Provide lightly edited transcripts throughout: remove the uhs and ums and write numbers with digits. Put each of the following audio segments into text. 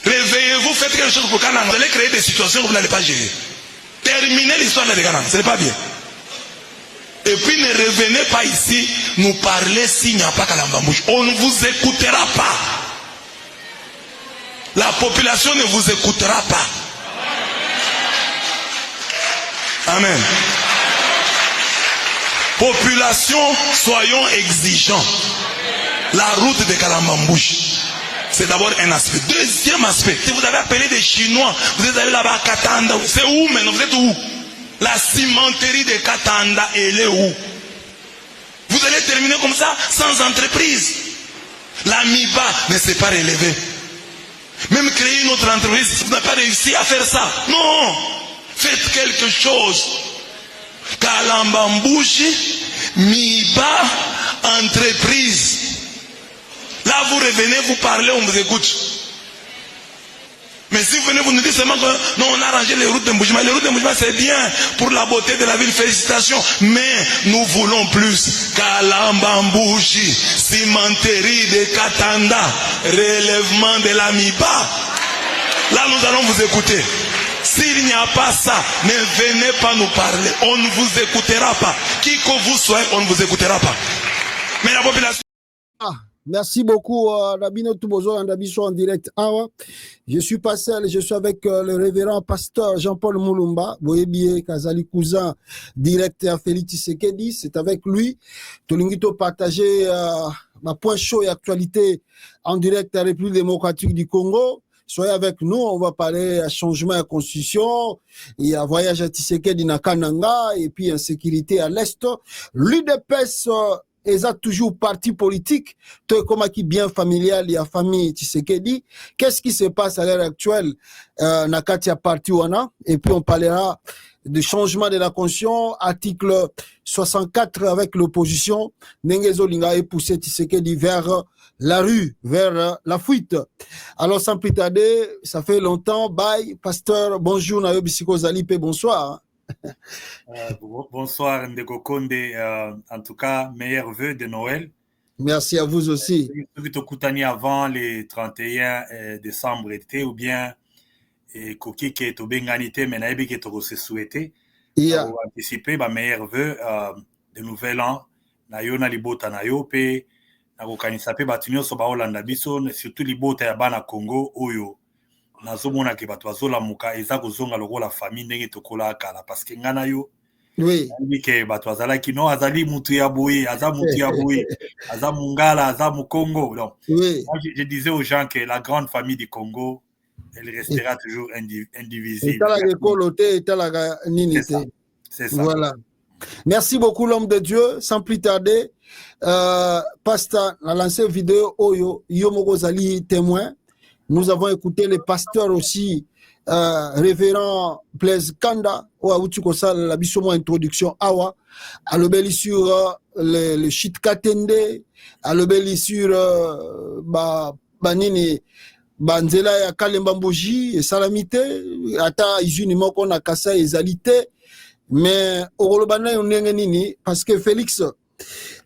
Réveillez-vous, faites quelque chose pour Kananga. Vous allez créer des situations que vous n'allez pas gérer. Terminez l'histoire de Kananga, ce n'est pas bien. Et puis ne revenez pas ici nous parler s'il n'y a pas Kalambambouche. On ne vous écoutera pas. La population ne vous écoutera pas. Amen. Population, soyons exigeants. La route de Kalambambouche, c'est d'abord un aspect. Deuxième aspect, si vous avez appelé des Chinois, vous êtes allé là-bas à Katanda. C'est où maintenant? Vous êtes où? La cimenterie de Katanda, elle est où? Vous allez terminer comme ça, sans entreprise. La MIBA ne s'est pas relevée. Même créer une autre entreprise, vous n'avez pas réussi à faire ça. Non! Faites quelque chose. Kalambambouchi, MIBA, entreprise. Là, vous revenez, vous parlez, on vous écoute. Mais si vous venez, vous nous dites seulement que non, on a arrangé les routes de Mboujima. Les routes de Mboujima, c'est bien pour la beauté de la ville, félicitations. Mais nous voulons plus. Kalambambouchi, cimenterie de Katanda, relèvement de la MIBA. Là, nous allons vous écouter. S'il n'y a pas ça, ne venez pas nous parler. On ne vous écoutera pas. Qui que vous soyez, on ne vous écoutera pas. Mais la population... Merci beaucoup, Rabino Toubozo, en direct. Je suis pas seul, je suis avec le révérend pasteur Jean-Paul Moulumba, Boyebié Kazali cousin direct à Félix Tshisekedi. C'est avec lui. Tolingito partager ma point chaud et actualité en direct à la République démocratique du Congo. Soyez avec nous, on va parler à changement de constitution, il y a voyage à Tshisekedi na Kananga, et puis insécurité à l'Est. L'UDPS ils ont toujours parti politique, comme qui bien familial, il y a famille Tshisekedi. Qu'est-ce qui se passe à l'heure actuelle, na Katia parti wana? Et puis on parlera de changement de la constitution, article 64 avec l'opposition. Nengezo Linga et poussé Tshisekedi vers la rue, vers la fuite. Alors sans plus tarder, ça fait longtemps. Bye, pasteur, bonjour, Nayo Bisiko Zalipe, bonsoir. Bonsoir Ndeko Konde, en tout cas, meilleurs vœux de Noël. Merci à vous aussi. Avant les 31 décembre été ou bien Koki qui est au Benganité, mais Naïbi qui est au souhaité. Pour anticiper, meilleurs vœux de nouvel an. Nayo na libota nayo pe na kokanisa pe batunyo so ba Holanda biso, surtout libota ya bana Congo oyo. Nazomona ke bato bazolamuka eza kozonga lokola famille ndenge tokola kala parce que ngana yo oui ke bato azalaki no azali mutu ya boye aza mutu ya boye aza mungala aza mukongo. Donc oui. Moi, je disais aux gens que la grande famille du Congo elle restera toujours indivisible. C'est ça. Voilà. Merci beaucoup l'homme de Dieu. Sans plus tarder, Pasteur a lancé une vidéo Oyo Yomoko Zali témoin. Nous avons écouté les pasteurs aussi, révérend Blaise Kanda, la bisomo introduction awa, à l'obéli sur le shit katende, à l'obéli sur banini banzela ya kalembamboji et salamité, ata izuni moko na kasa ezalité, mais orolobana yonenge nini parce que Félix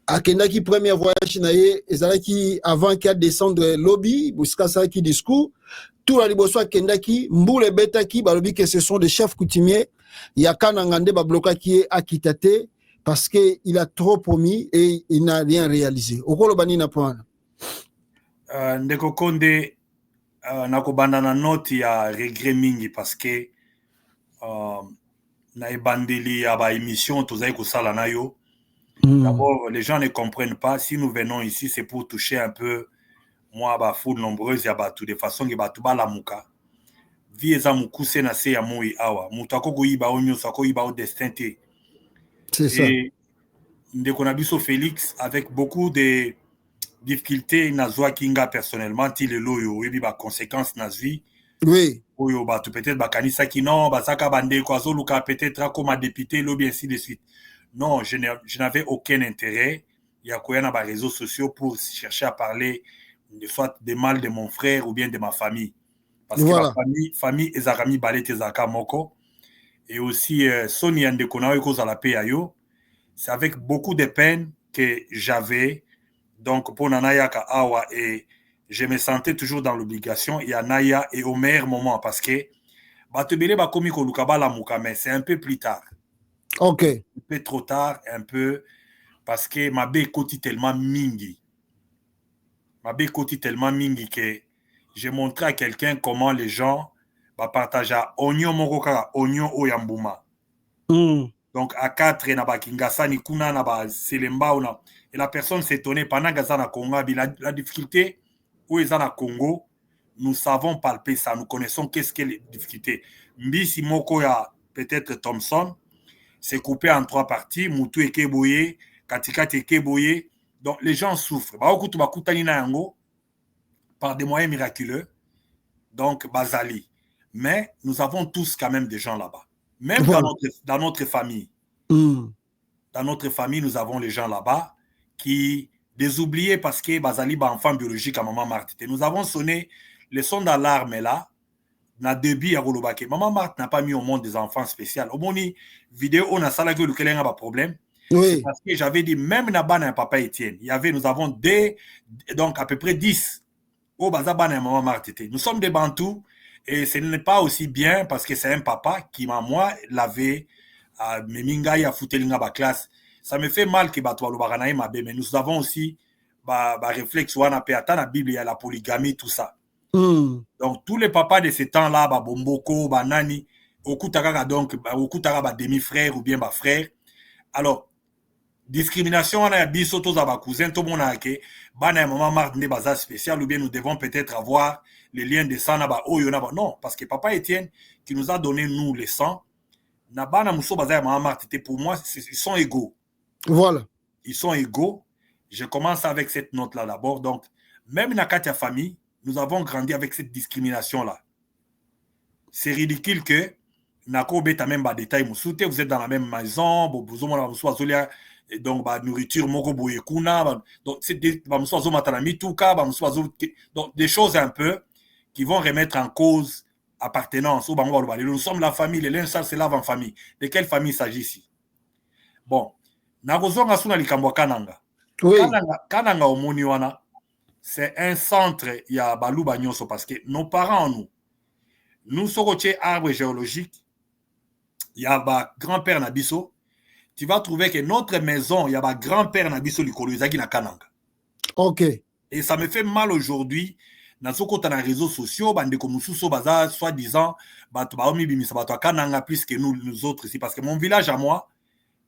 akendaki premier voyage naye ezalaki avant qu'il descendre lobby busika ça qui discours tout la liboso akendaki mbule betaki balobi que ce sont des chefs coutumiers ya Kananga nde ba blokaki akitate parce que il a trop promis et il n'a rien réalisé okolobani na point Ndeko Konde nakobanda na note ya regret mingi parce que na ebandeli ya ba émission tozali kosala na yo. D'abord, les gens ne comprennent pas. Si nous venons ici, c'est pour toucher un peu, moi, ba foule nombreuse, ya ba tout de façon que ba tout ba la muka. Vie eza mukuse na se ya moi awa. Mutako go iba onyo sako iba au destin te. C'est ça. Ndeko na biso Félix, avec beaucoup de difficultés, na zwa kinga personnellement, ti le loyo, ebi ba conséquences na vie. Oui. Oyo ba tout peut-être ba kanisa ki non, ba saka bande ko azoluka peut-être comme député, lobby ainsi de suite. Non, je n'avais aucun intérêt. Il y a quoi dans les réseaux sociaux pour chercher à parler soit des mal de mon frère ou bien de ma famille. Parce voilà. Que ma famille ezarami balete zaka moko. Et aussi, Sonia Ndekona cause à la paix ayo. C'est avec beaucoup de peine que j'avais, donc pour Nanayaka Awa et je me sentais toujours dans l'obligation. Il y a Naya et au meilleur moment parce que Batebele Bakomi Kolukaba la Mouka, mais c'est un peu plus tard. Ok. Un peu trop tard, un peu, parce que ma bé koti tellement mingi. Ma bé koti tellement mingi que j'ai montré à quelqu'un comment les gens partagent oignon moroka, oignon oyambuma. Donc à 4 na ba Kingasani kuna na ba Selemba una. Et la personne s'étonnait pendant que ça na Congo, la difficulté où ils sont à Congo, nous savons palper ça, nous connaissons qu'est-ce que les difficultés. Mbisi moko ya peut-être Thompson, c'est coupé en 3 parties, Moutou et Keboye, Katikati et Keboye. Donc les gens souffrent. Baokutu bakutani na yango par des moyens miraculeux. Donc Bazali. Mais nous avons tous quand même des gens là-bas. Même Voilà. dans notre famille. Dans notre famille, nous avons les gens là-bas qui des oubliés parce que Bazali ba enfant biologique à maman Marthe. Nous avons sonné le son d'alarme là. Na débit à Rolobake. Maman Marthe n'a pas mis au monde des enfants spéciaux. Au moni vidéo on a ça là que le keleng a pas problème. Oui. Parce que j'avais dit même na ban un papa Étienne. Nous avons donc à peu près 10 au bazaban et maman Marthe. Nous sommes des Bantous et ce n'est pas aussi bien parce que c'est un papa qui m'a moi lavé à Meminga ya foutelinga ba classe. Ça me fait mal que batwa lo baranaï ma bé, mais nous avons aussi ba réflexe wana pe ata na Bible il y a la polygamie tout ça. Donc tous les papas de ce temps-là ba bomboko ba nani okutaka donc okutaka ba demi-frère ou bien ba frère. Alors discrimination on a biso to za ba cousin to mona ke bana ya maman Marthe ne baza spécial ou bien nous devons peut-être avoir les liens de sang na ba oyo na ba non parce que papa Étienne qui nous a donné nous le sang na bana muso baza ya maman Marthe pour moi ils sont égaux. Voilà. Ils sont égaux. Je commence avec cette note là d'abord. Donc même na Katia famille, nous avons grandi avec cette discrimination là. C'est ridicule que nako beta même ba détail musute vous êtes dans la même maison, bozo mona muso azolia donc ba nourriture moko boye kuna donc c'est des ba muso azomata mituka ba muso donc des choses un peu qui vont remettre en cause appartenance au bango ba nous sommes la famille les linge sale se lave en famille. De quelle famille s'agit ici? Bon, nakozonga suna likambo kananga. Oui. Kananga omoni wana c'est un centre ya baluba nyonso parce que nos parents nous sommes arbre géologique, il y a ba grand-père Nabiso, tu vas trouver que notre maison, il y a ba grand-père Nabiso likolo ezaki na Kananga. OK. Et ça me fait mal aujourd'hui dans les réseaux sociaux, bande comme mususo baza soi-disant bato baomi bimisa bato Kananga plus que nous autres ici parce que mon village à moi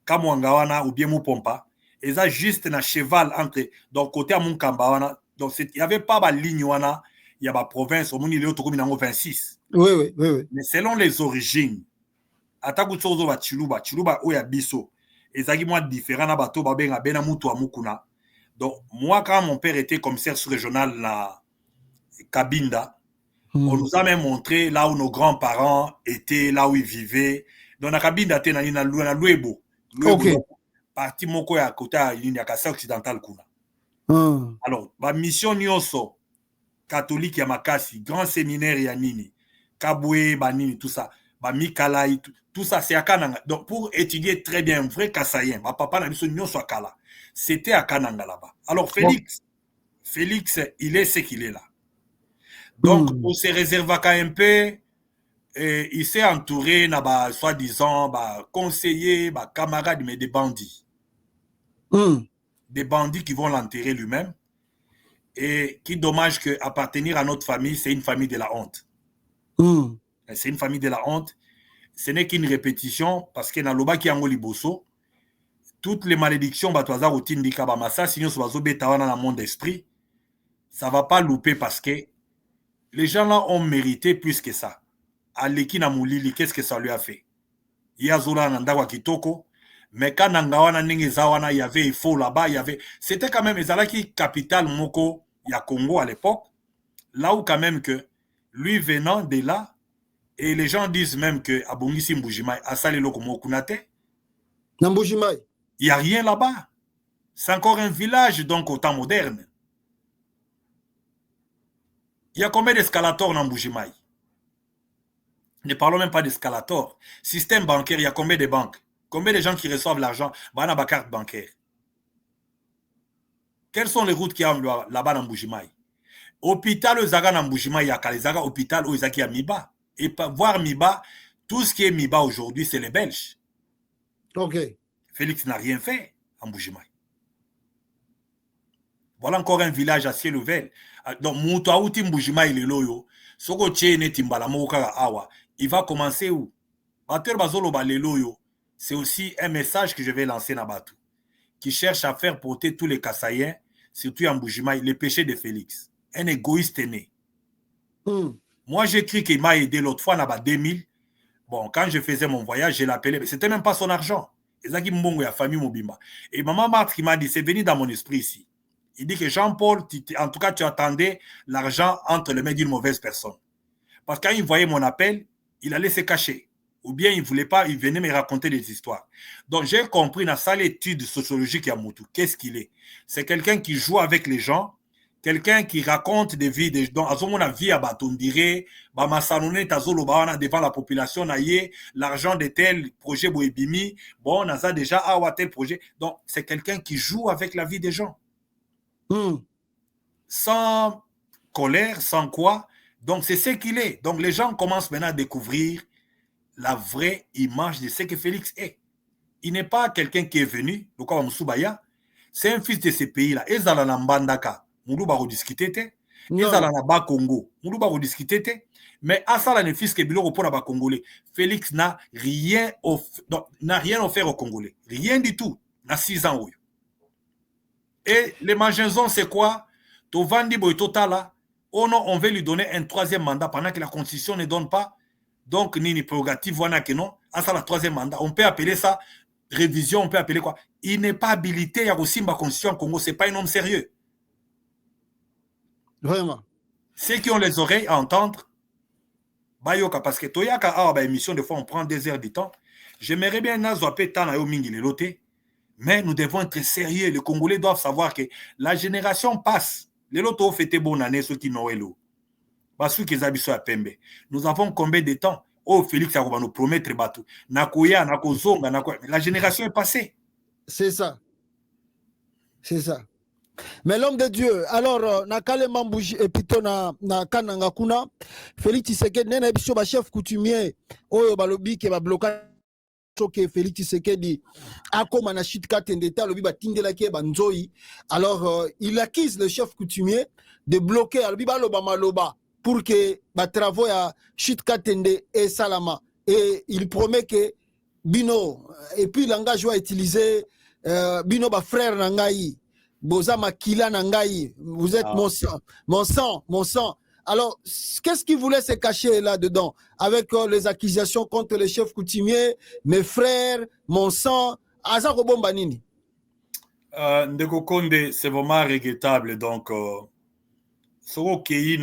Kamwangawana ou bien Mupompa, et ça juste na cheval entre donc côté à Munkambawana. Donc il y avait pas ba ligne wana, il y a ba province au moni leo to comme 26. Oui. Mais selon les origines, atakutsozo ba Chiluba oya biso, ezaki moi différent na bato ba benga bena mutu amukuna. Donc moi quand mon père était commissaire sous-régional na Kabinda, on nous a même montré là où nos grands-parents étaient, là où ils vivaient. Donc na Kabinda te na Luebo. OK. Parti moko ya côté ya Kasa occidental kuna. Alors, ma mission nyonso catholique ya makasi, grand séminaire ya nini, Kabwe banini tout ça, ba Mikalai tout ça c'est à Kananga. Donc pour étudier très bien vrai Kassayen, ma papa na biso nyonso akala. C'était à Kananga là-bas. Alors Félix, il est ce qu'il est là. Donc pour se réserver un peu il s'est entouré na ba soi-disant ba conseillers, ba camarades mais des bandits. Des bandits qui vont l'enterrer lui-même. Et qui dommage que appartenir à notre famille, c'est une famille de la honte. C'est une famille de la honte. Ce n'est qu'une répétition parce que dans le bas qui est liboso, toutes les malédictions batwaza routine di kabamasa sinon so bazo betawana dans mon esprit, ça va pas louper parce que les gens là ont mérité plus que ça. Aleki na Moulili, qu'est-ce que ça lui a fait? Yazola nandawa kitoko. Mais quand Nangawana Ningezawana, il y avait Ifo là-bas, il y avait. C'était quand même Ezalaki capitale Moko, il y a Congo à l'époque. Là où quand même que lui venant de là, et les gens disent même que Abongisi Mbujimai, Asali Lokomo Kunate, Mbujimai. il n'y a rien là-bas. C'est encore un village donc au temps moderne. Il y a combien d'escalators dans Mbujimai? Ne parlons même pas d'escalators. Système bancaire, il y a combien de banques? Combien de gens qui reçoivent l'argent dans ma carte bancaire? Quelles sont les routes qu'il y a là-bas dans Mbujimai? hôpital Ozaga na Mbushima Yaka, les Zaga hôpital Ozaki à Miba. Et voir Miba, tout ce qui est Miba aujourd'hui, c'est les Belges. Ok. Félix n'a rien fait en Mbushima. Voilà encore un village à ciel ouvert. Donc, Moutoua Outi Mbushima il est loyo. Soko Tchene Timbala Moukara Awa. Il va commencer où? Bateur Bazolo Baleloyo. C'est aussi un message que je vais lancer dans Batou, qui cherche à faire porter tous les Kassaïens, surtout en Mbushima, les péchés de Félix. Un égoïste né. Moi, j'ai cru qu'il m'a aidé l'autre fois, là-bas, 2000. Bon, quand je faisais mon voyage, je l'appelais, mais c'était même pas son argent. Et ça qui m'bongo la famille Mobimba. Et maman Marthe qui m'a dit, c'est venu dans mon esprit ici. Il dit que Jean-Paul, en tout cas, tu attendais l'argent entre les mains d'une mauvaise personne. Parce que quand il voyait mon appel, il allait se cacher. Ou bien il ne voulait pas, il venait me raconter des histoires. Donc, j'ai compris dans sa étude sociologique à Moutou, qu'est-ce qu'il est? C'est quelqu'un qui joue avec les gens, quelqu'un qui raconte des vies, donc, à mon avis, à Batondire, devant la population, l'argent de tel projet Boébimi, bon, on a déjà à tel projet. Donc, c'est quelqu'un qui joue avec la vie des gens. Sans colère, sans quoi. Donc, c'est ce qu'il est. Donc, les gens commencent maintenant à découvrir la vraie image de ce que Félix est. Il n'est pas quelqu'un qui est venu, le cas Moussoubaya, c'est un fils de ce pays-là. Ezala na Mbandaka, Moulou ba rediscuter te. Ezala na ba Congo, Moulou ba rediscuter te. Mais Asala ne fils que Biloko pour ba Congolais. Félix n'a rien offert aux Congolais. Rien du tout. Na 6 ans. Oui. Et les Mangenson, c'est quoi? Tovandi Boytotala, oh non, on veut lui donner un 3e mandat pendant que la Constitution ne donne pas. Donc, Nini prérogative, voilà que non. À ça, la 3e mandat. On peut appeler ça révision, on peut appeler quoi? Il n'est pas habilité à aussi ma Constitution en Congo. Ce n'est pas un homme sérieux. Vraiment. Ceux qui ont les oreilles à entendre, Bayoka, parce que Toyaka a une émission, des fois, on prend 2 heures du temps. J'aimerais bien Nazoapé Tanayo Mingi les lotés. Mais nous devons être sérieux. Les Congolais doivent savoir que la génération passe. Les lotos fêtent bonne année, ceux qui n'ont pas. Nous avons combien de temps? Oh, Félix, ça va nous promettre bateau. Nakoya, Nakozonga, Nakoya. La génération est passée. C'est ça. C'est ça. Mais l'homme de Dieu, alors, Nakale Mambouji et plutôt na Kananga Kuna, Félix Tshisekedi, nena biso ba chef coutumier, oyo balobi ke ba blocage. Que Félix Tshisekedi a comme un chute 4 d'État, le biba tindelake banzoi. Alors, il accuse le chef coutumier de bloquer le biba loba pour que les travaux à chute 4 et Salama. Et il promet que Bino, et puis langage va utiliser Bino ba frère Nangaï, Boza Makila Nangaï, vous êtes mon sang. Alors, qu'est-ce qu'il voulait se cacher là-dedans avec les accusations contre les chefs coutumiers, mes frères, mon sang, Azako Bombanini? Ndeko Konde, c'est vraiment regrettable. Donc, il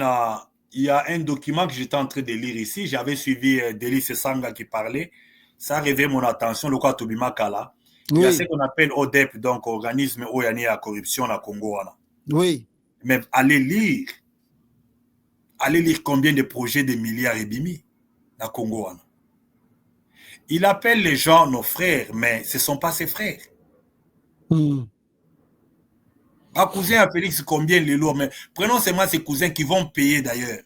y a un document que j'étais en train de lire ici. J'avais suivi Délice Sanga qui parlait. Ça a réveillé mon attention, le cas Tobima Kala. Il y a ce qu'on appelle ODEP, donc Organisme Oyani à Corruption à Congo. Oui. Mais allez lire combien de projets de milliards et bimi dans Congo. Il appelle les gens nos frères, mais ce ne sont pas ses frères. Un cousin à Félix, combien les lots, mais prenons seulement ces cousins qui vont payer d'ailleurs.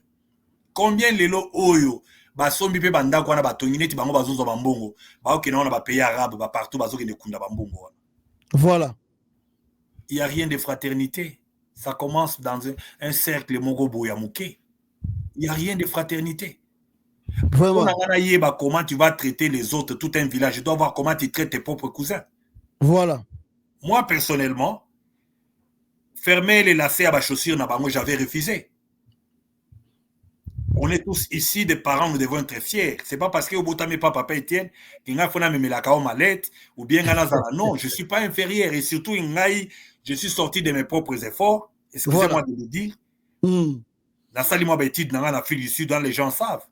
Combien les lots oyo, basombi pe banda kwa na batongineti bango bazozo bambongo, ba okina na ba pays arabe, ba partout bazoki ne kunda bambongo. Voilà. Il n'y a rien de fraternité. Ça commence dans un cercle Mogobo Yamouké. Il n'y a rien de fraternité. Vraiment. Comment tu vas traiter les autres, tout un village. Je dois voir comment tu traites tes propres cousins. Voilà. Moi, personnellement, fermer les lacets à ma chaussure, j'avais refusé. On est tous ici des parents, nous devons être fiers. Ce n'est pas parce que au Botame pas papa Etienne, qu'il y a un mallette ou bien non, je ne suis pas inférieur. Et surtout, je suis sorti de mes propres efforts. Excusez-moi de le dire. La salle dans l'Afrique du Sud, les gens savent.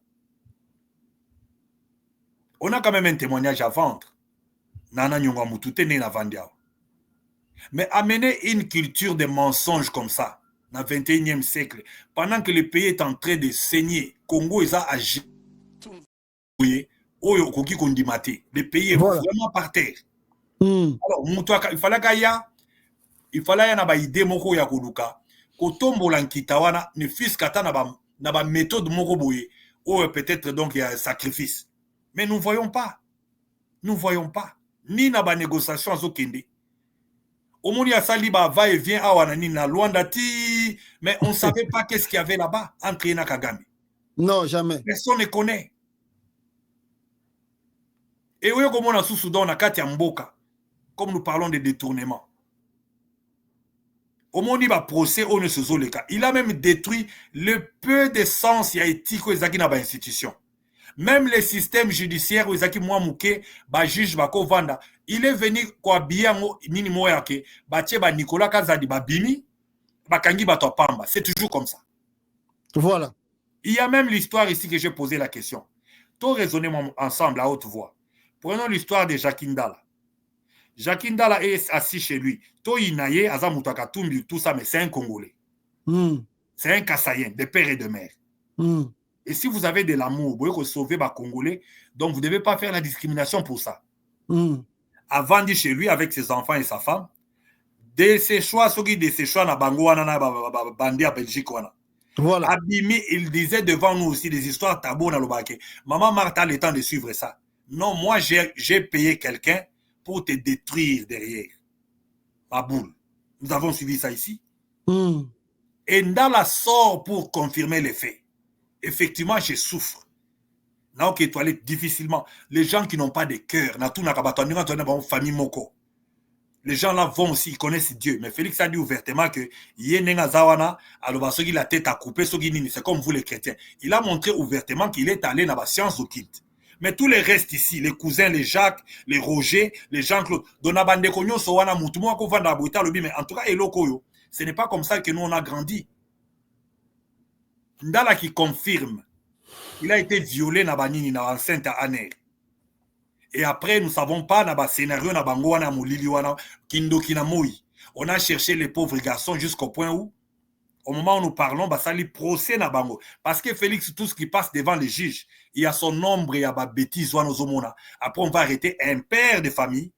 On a quand même un témoignage à vendre. Mais amener une culture de mensonges comme ça, dans le 21e siècle, pendant que le pays est en train de saigner, Congo est à agir. Le pays est vraiment par terre. Alors, il fallait qu'il y ait une idée kotombola nkita wana ne fils kata na ba méthode moko boye ou peut-être donc il y a un sacrifice. Mais nous voyons pas. Nous voyons pas. Ni na ba négociation azokende. Omoni asali ba va et vient awa nani na Luanda ti, mais on savait pas qu'est-ce qu'il y avait là-bas entre Yena Kagame. Non, jamais. Personne ne connaît. Et oui, comme on a sous Soudan, on a Katia Mboka, comme nous parlons de détournement. Au moment où procès, on ne se zole le cas. Il a même détruit le peu de sens et éthique aux institutions. Même les systèmes judiciaires, aux acquis moi mouké, ba juge ba vanda, il est venu quoi bien nini moyake, ba tche ba Nicolas Kazadi ba bimi, ba kangi ba topamba. C'est toujours comme ça. Voilà. Il y a même l'histoire ici que j'ai posé la question. Tout raisonner ensemble à haute voix. Prenons l'histoire de Jacques Ndala. Jacques Ndala est assis chez lui. To Inaye, Azamutaka Tumbi, tout ça, mais c'est un Congolais. C'est un Kassayen, de père et de mère. Et si vous avez de l'amour, vous pouvez sauver les Congolais, donc vous ne devez pas faire la discrimination pour ça. Avant de chez lui, avec ses enfants et sa femme, de ses choix, na Bangoana, na Bandi à Belgique, voilà. Abimi, il disait devant nous aussi des histoires tabou dans le baquet. Maman Martha a le temps de suivre ça. Non, moi, j'ai payé quelqu'un pour te détruire derrière. Ma boule. Nous avons suivi ça ici. Et Ndala sort pour confirmer les faits. Effectivement, je souffre. Là, ok, toilette difficilement. Les gens qui n'ont pas de cœur, famille moko. Les gens là vont aussi, ils connaissent Dieu. Mais Félix a dit ouvertement que la tête à couper, c'est comme vous les chrétiens. Il a montré ouvertement qu'il est allé dans la science occulte. Mais tous les restes ici, les cousins, les Jacques, les Roger, les Jean-Claude, mais en tout cas, ce n'est pas comme ça que nous on a grandi. Ndala qui confirme, il a été violé dans Banini, dans l'enceinte à Aner. Et après, nous ne savons pas, dans le scénario, on a cherché les pauvres garçons jusqu'au point où, au moment où nous parlons, ça lui procès na bango. Parce que Félix, tout ce qui passe devant les juges, il y a son nombre, il y a des bêtises. Après, on va arrêter un père de famille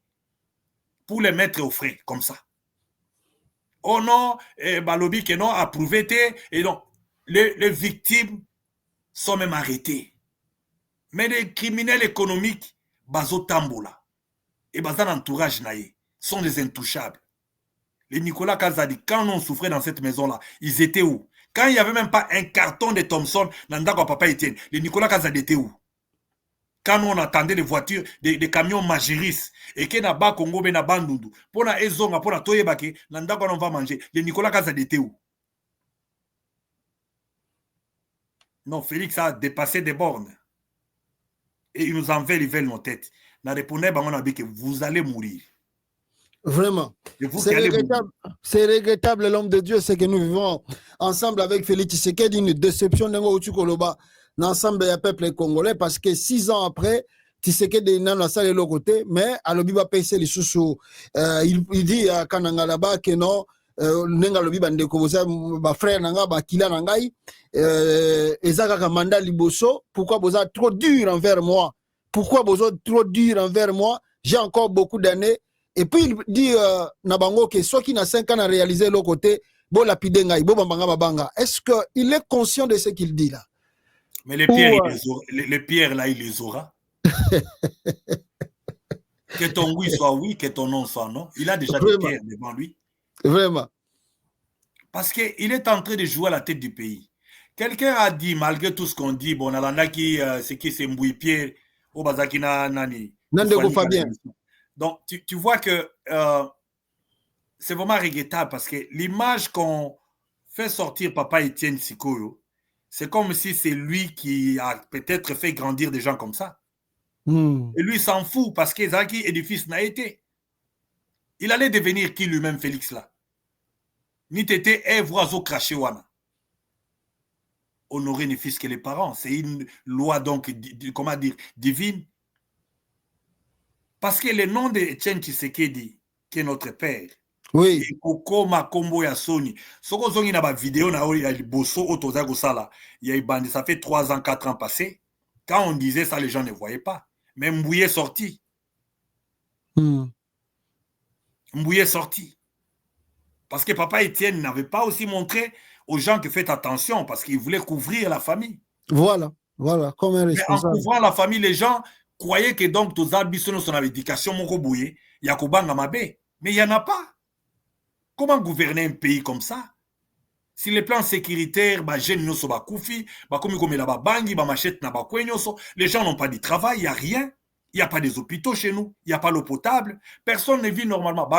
pour les mettre au frais, comme ça. Oh non, Balobi que non, approuvé, et donc, les victimes sont même arrêtées. Mais les criminels économiques, Bazo Tambola et Bazan entourage naïe sont des intouchables. Les Nicolas Kazadi, quand on souffrait dans cette maison-là, ils étaient où? Quand il n'y avait même pas un carton de Thomson dans Ndako Papa Etienne, les Nicolas Kazadi étaient où? Quand on attendait les voitures, des camions Magiris, et que na ba Congo be na Bandundu, pour na ezonga, pour na toyebake, dans Ndako on va manger, les Nicolas Kazadi étaient où? Non, Félix a dépassé des bornes. Et il nous enlève nos têtes. Na répondait, on a dit que vous allez mourir. Vraiment. C'est regrettable, l'homme de Dieu, c'est que nous vivons ensemble avec Félix Tshisekedi une déception l'ensemble du peuple congolais parce que 6 ans après, Tshisekedi n'a pas de l'autre côté, mais à l'obiba PC les sous il dit à Kananga là-bas que non, nenga lobiba ndekoboza ba frère nanga ba kila nangai ezaka mandat liboso, pourquoi boza trop dur envers moi? Pourquoi boza trop dur envers moi? J'ai encore beaucoup d'années. Et puis il dit Nabango que ceux qui n'a 5 ans à réaliser l'autre côté, bon lapide ngai, bon banga babanga. Est-ce qu'il est conscient de ce qu'il dit là? Mais les pierres, les pierres là, il les aura. Que ton oui soit oui, que ton non soit non. Il a déjà des pierres devant lui. Vraiment. Parce qu'il est en train de jouer à la tête du pays. Quelqu'un a dit, malgré tout ce qu'on dit, bon, c'est qui c'est Mbouy Pierre, au Bazakina Nani. Fabien. Donc, tu vois que c'est vraiment regrettable parce que l'image qu'on fait sortir Papa Etienne Sikoyo, c'est comme si c'est lui qui a peut-être fait grandir des gens comme ça. Et lui s'en fout parce que Zaki édifice n'a été. Il allait devenir qui lui-même, Félix là? Ni t'étais oiseau craché wana. Honorer ne fils que les parents. C'est une loi donc, comment dire, divine. Parce que le nom de Etienne Tshisekedi, qui est notre père, oui. Kokoma Kombo ya Sony. Soko zongi na ba vidéo na ya liboso otoza ko sala. Il y a bandi, ça fait 3 ans, 4 ans passés. Quand on disait ça, les gens ne voyaient pas. Mais Mbouye est sorti. Mbouye est sorti. Parce que papa Étienne n'avait pas aussi montré aux gens que faites attention, parce qu'il voulait couvrir la famille. Voilà, voilà, comme un Mais en responsable. couvrant la famille, les gens croyaient que donc tous habitants son éducation il y a Kobanga Mabe. Mais il n'y en a pas. Comment gouverner un pays comme ça? Si les plans sécuritaires, les gens n'ont pas de travail, il n'y a rien. Il n'y a pas des hôpitaux chez nous, il n'y a pas l'eau potable. Personne ne vit normalement.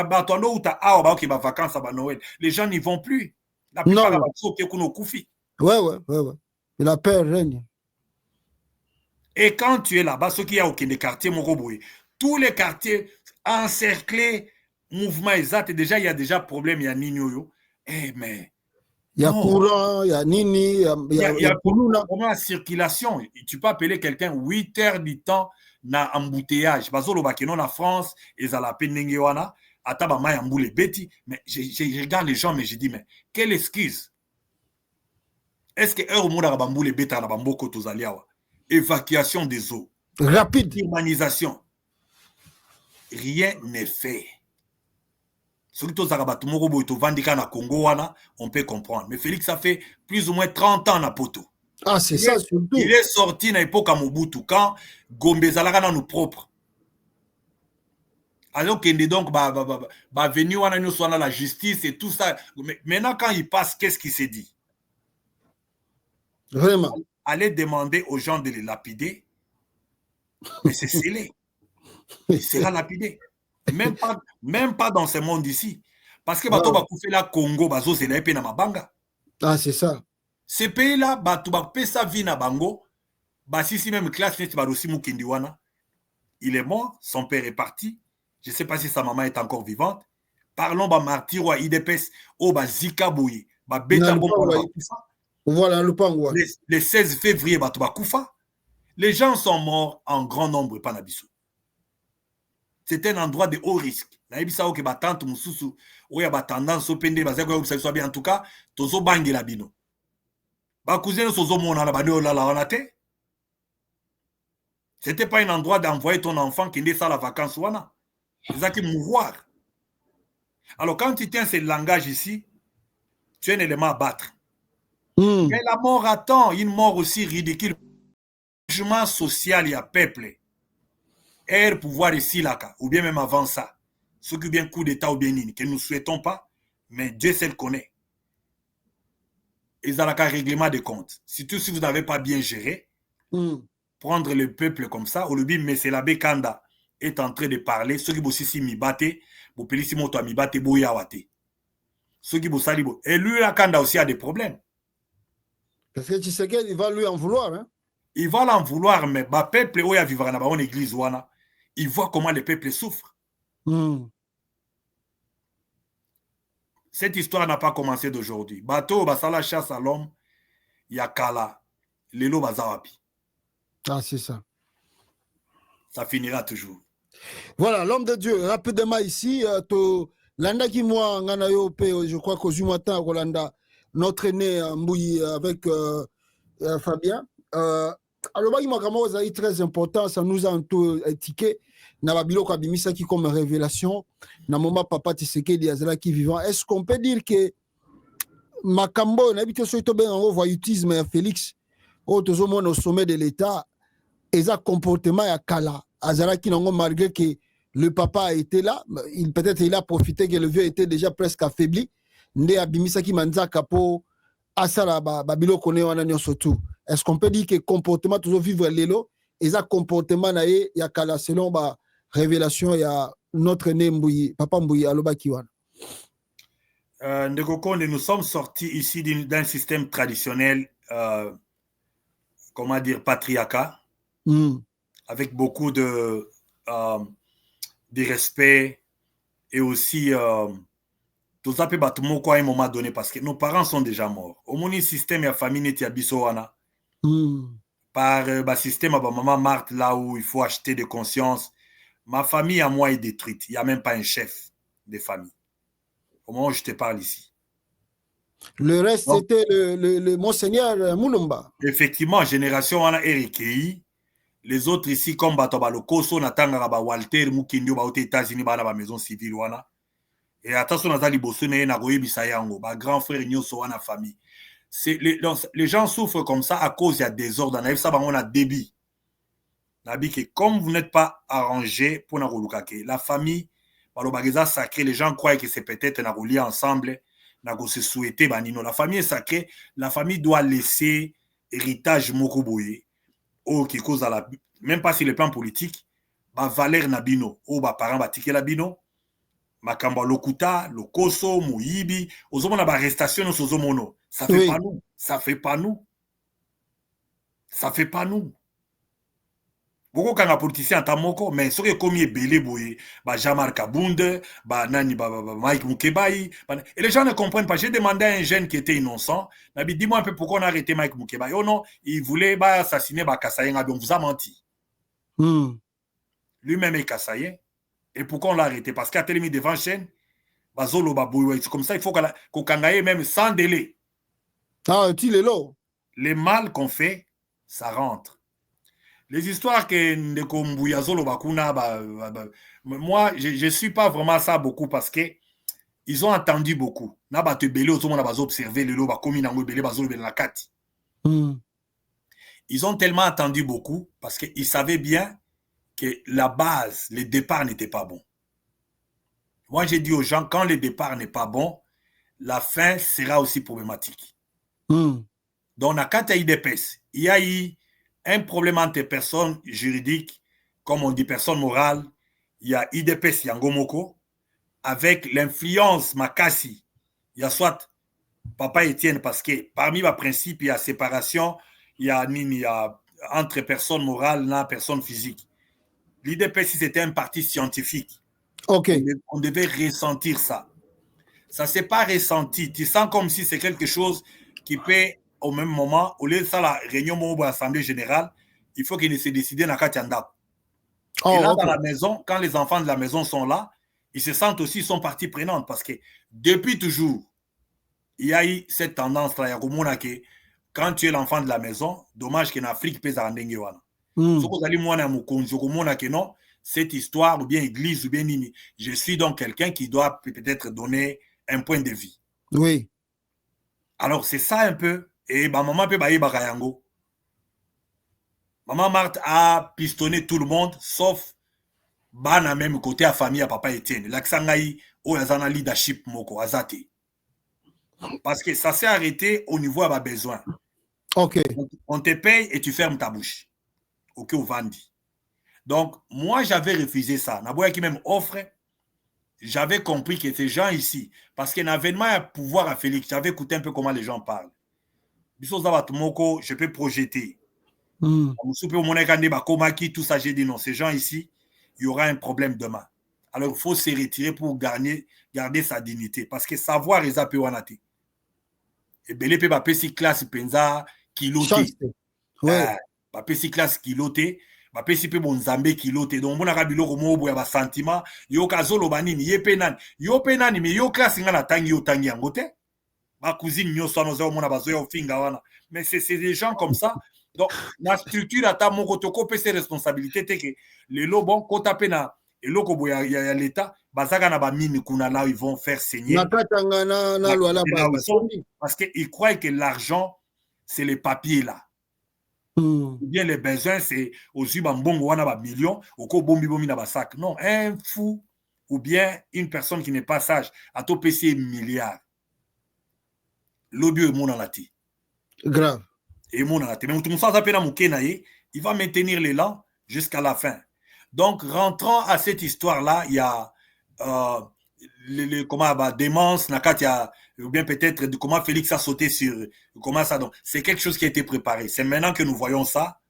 Les gens n'y vont plus. La plupart Non. Ouais. Et la paix règne. Et quand tu es là-bas, ce qu'il y a aucun des quartiers, tous les quartiers encerclés, mouvement exact, déjà, il y a déjà problème, il y a Nino. Eh, mais. Il y a courant, il y a Nini, il y a vraiment la circulation. Tu peux appeler quelqu'un 8 heures du temps na embouteillage. Parce que non, en France, ils ont la peine de mais je regarde les gens, mais je dis, mais quelle excuse? Est-ce que heure au monde a les bêtes à la bamboko tozaliawa? Évacuation des eaux. Rapide. Urbanisation. Rien n'est fait. Surtout na Congo, on peut comprendre. Mais Félix, ça fait plus ou moins 30 ans na poto. Ah, c'est ça, surtout. Il est sorti à l'époque à Mobutu, quand Gombe Zalaka nous propre. Alors qu'il est donc venu à la justice et tout ça. Mais maintenant, quand il passe, qu'est-ce qu'il s'est dit? Vraiment. Allez demander aux gens de les lapider. Mais c'est scellé. Il sera lapidé. Même pas dans ce monde ici. Parce que bato va couper la Congo, bazo c'est la na mabanga. Ah, c'est ça. Ces pays-là, bato va pesa vie na bango. Si même classe net barosi mukindiwana. Il est mort, son père est parti. Je ne sais pas si sa maman est encore vivante. Parlons ba martyr ou IDPS ou ba zika boye, ba beta bomba. Voilà le pangwa. Le 16 février bato ba kufa. Les gens sont morts en grand nombre pas nabiso. C'est un endroit de haut risque. En tout cas, tozo bangi la bino. C'était pas un endroit d'envoyer ton enfant qui n'est pas la vacance. C'est ça qui mouvoir. Alors quand tu tiens ce langage ici, tu es un élément à battre. Mais la mort attend, une mort aussi ridicule. Jugement social, il y a peuple. Air pouvoir ici là, ou bien même avant ça, ce qui bien coup d'état ou bien nini, que nous ne souhaitons pas, mais Dieu seul connaît. Ils ont un règlement de compte. Surtout si vous n'avez pas bien géré, prendre le peuple comme ça, au lobby, mais c'est l'abbé Kanda est en train de parler, ceux qui aussi si mi bate, vous pouvez si moto mi bate boyawate. Ceux qui vous saluent. Et lui, la Kanda aussi a des problèmes. Parce que tu sais qu'il va lui en vouloir, hein? Il va l'en vouloir, mais le peuple, où il vivra dans l'église, il voit comment le peuple souffre. Cette histoire n'a pas commencé d'aujourd'hui. Bateau, basala chasse à l'homme, il y a Kala, Lelo Bazawapi. Ah, c'est ça. Ça finira toujours. Voilà, l'homme de Dieu, rapidement ici, Landa qui moi, je crois qu'au Jumata, Rolanda, notre aîné Mbouyi avec Fabien. Alors, il est très important, ça nous a un peu étiqueté. Nababilo Kabimisa qui comme révélation, Namoma Papa Tshisekedi Azala qui vivant. Est-ce qu'on peut dire que Makambo, n'habite sur le en voyoutisme, Félix, au sommet de l'État, et ça comportement à Kala, Azala qui n'ont malgré que le papa a été là, peut-être il a profité que le vieux était déjà presque affaibli. Nde Abimisa qui manza kapo Asala Babilo connaît en surtout. Est-ce qu'on peut dire que comportement toujours vivre l'élo, et ça comportement nae ya Kala selon ba révélation il y a notre aîné Mbouyi, Papa Mbouyi Aloba Kiwan. Nous sommes sortis ici d'un système traditionnel, comment dire, patriarcat, avec beaucoup de respect et aussi tout ça peut battre à un moment donné parce que nos parents sont déjà morts. Au moins, le système et la famille n'était à Bissoana. Par le système, ma maman Marthe, là où il faut acheter de conscience. Ma famille à moi est détruite. Il n'y a même pas un chef de famille. Au moment où je te parle ici. Le reste, c'était le Monseigneur Moulumba. Effectivement, génération Ana Erikei. Les autres ici, comme Batoba Lokoso, Natanga Walter, Mukindio, aux États-Unis, la maison civile. Et attention, grand frère Nyoso na famille. Les gens souffrent comme ça à cause il y a désordre. On a débit. Comme vous n'êtes pas arrangé pour la famille, sacré, les gens croient que c'est peut-être lié ensemble, se souhaiter. La famille est sacrée. La famille doit laisser héritage mokoboye. Qui cause à la, même pas sur le plan politique, valeur nabino, parents batike la bino, makamba lokuta, lokoso, muyibi, ozomona arrestation sozomono. Ça fait pas nous. Ça fait pas nous. Ça fait pas nous. Beaucoup quand un politicien tamoko, mais ce qui est comme belé boye, Jean-Marc Abunde, nani Mike Mukebai, et les gens ne comprennent pas. J'ai demandé à un jeune qui était innocent, dis-moi un peu pourquoi on a arrêté Mike Mukebai. Oh non, il voulait assassiner Kassayen, on vous a menti. Lui-même est Kassayen. Et pourquoi on l'a arrêté? Parce qu'il a tellement mis devant chaîne, c'est comme ça, il faut qu'on kangaye même sans délai. Ah, tu l'es là. Les mal qu'on fait, ça rentre. Les histoires que moi, je ne suis pas vraiment ça beaucoup parce que ils ont entendu beaucoup. Ils ont tellement entendu beaucoup parce qu'ils savaient bien que la base, le départ n'était pas bon. Moi, j'ai dit aux gens, quand le départ n'est pas bon, la fin sera aussi problématique. Donc, dans le cas de l'IDPS, il y a eu un problème entre personnes juridiques, comme on dit personnes morales, il y a IDPS Yangomoko, avec l'influence Makassi, il y a soit Papa Etienne, parce que parmi les principes, il y a séparation, il y a entre personnes morales et personnes physiques. L'IDPS, c'était un parti scientifique. Okay. On devait ressentir ça. Ça ne s'est pas ressenti. Tu sens comme si c'est quelque chose qui peut, au même moment, au lieu de ça, la réunion de l'Assemblée générale, il faut qu'ils se décident dans Katianda. Et là, dans la maison, quand les enfants de la maison sont là, ils se sentent aussi, ils sont partie prenante parce que depuis toujours, il y a eu cette tendance-là, quand tu es l'enfant de la maison, dommage qu'en Afrique, peut cette histoire, ou bien église, ou bien nini, je suis donc quelqu'un qui doit peut-être donner un point de vie. Oui. Alors, c'est ça un peu. Et maman peut bailler bakayango. Maman Marthe a pistonné tout le monde, sauf bana même côté à famille à papa Etienne. L'aksangaï, ou yazana leadership moko, azate. Parce que ça s'est arrêté au niveau à ma besoin. Ok. On te paye et tu fermes ta bouche. Ok, au vandi. Donc, moi, j'avais refusé ça. Naboya qui même offre, j'avais compris que ces gens ici, parce qu'il y a un avènement à pouvoir à Félix, j'avais écouté un peu comment les gens parlent. Je peux projeter. Tout ça, j'ai dit non, ces gens ici, il y aura un problème demain. Alors, il faut se retirer pour garder sa dignité. Parce que savoir les APONAT. Et belé peut pas si classe penza kiloté. Ouais. Pas si classe kiloté. Bapesi pe bonzambe kilote donc mona kabiloko mobo ya ba sentiment yo kazolo banini yepe nani mais yo classe ngana tangi yo tangi yango te ba cousine nyoso nozo mona bazo yo finga wana mais c'est des gens comme ça donc la structure ata moko toko pe ses responsabilités te que les lobon kota pe na eloko boya ya l'état bazaka na ba mine kuna là ils vont faire saigner parce que ils croient que l'argent c'est les papiers là. Ou bien les besoins, c'est aussi bambongo wana ba millions, oko bombi bombi na ba sac. Non, un fou ou bien une personne qui n'est pas sage a tout PC milliards. L'obio est mon alati. Grave. Et mon alati. Mais tout ça s'appelle Moukenaye, il va maintenir l'élan jusqu'à la fin. Donc, rentrant à cette histoire-là, il y a démence, ou bien peut-être de comment Félix a sauté sur comment ça. Donc, c'est quelque chose qui a été préparé. C'est maintenant que nous voyons ça.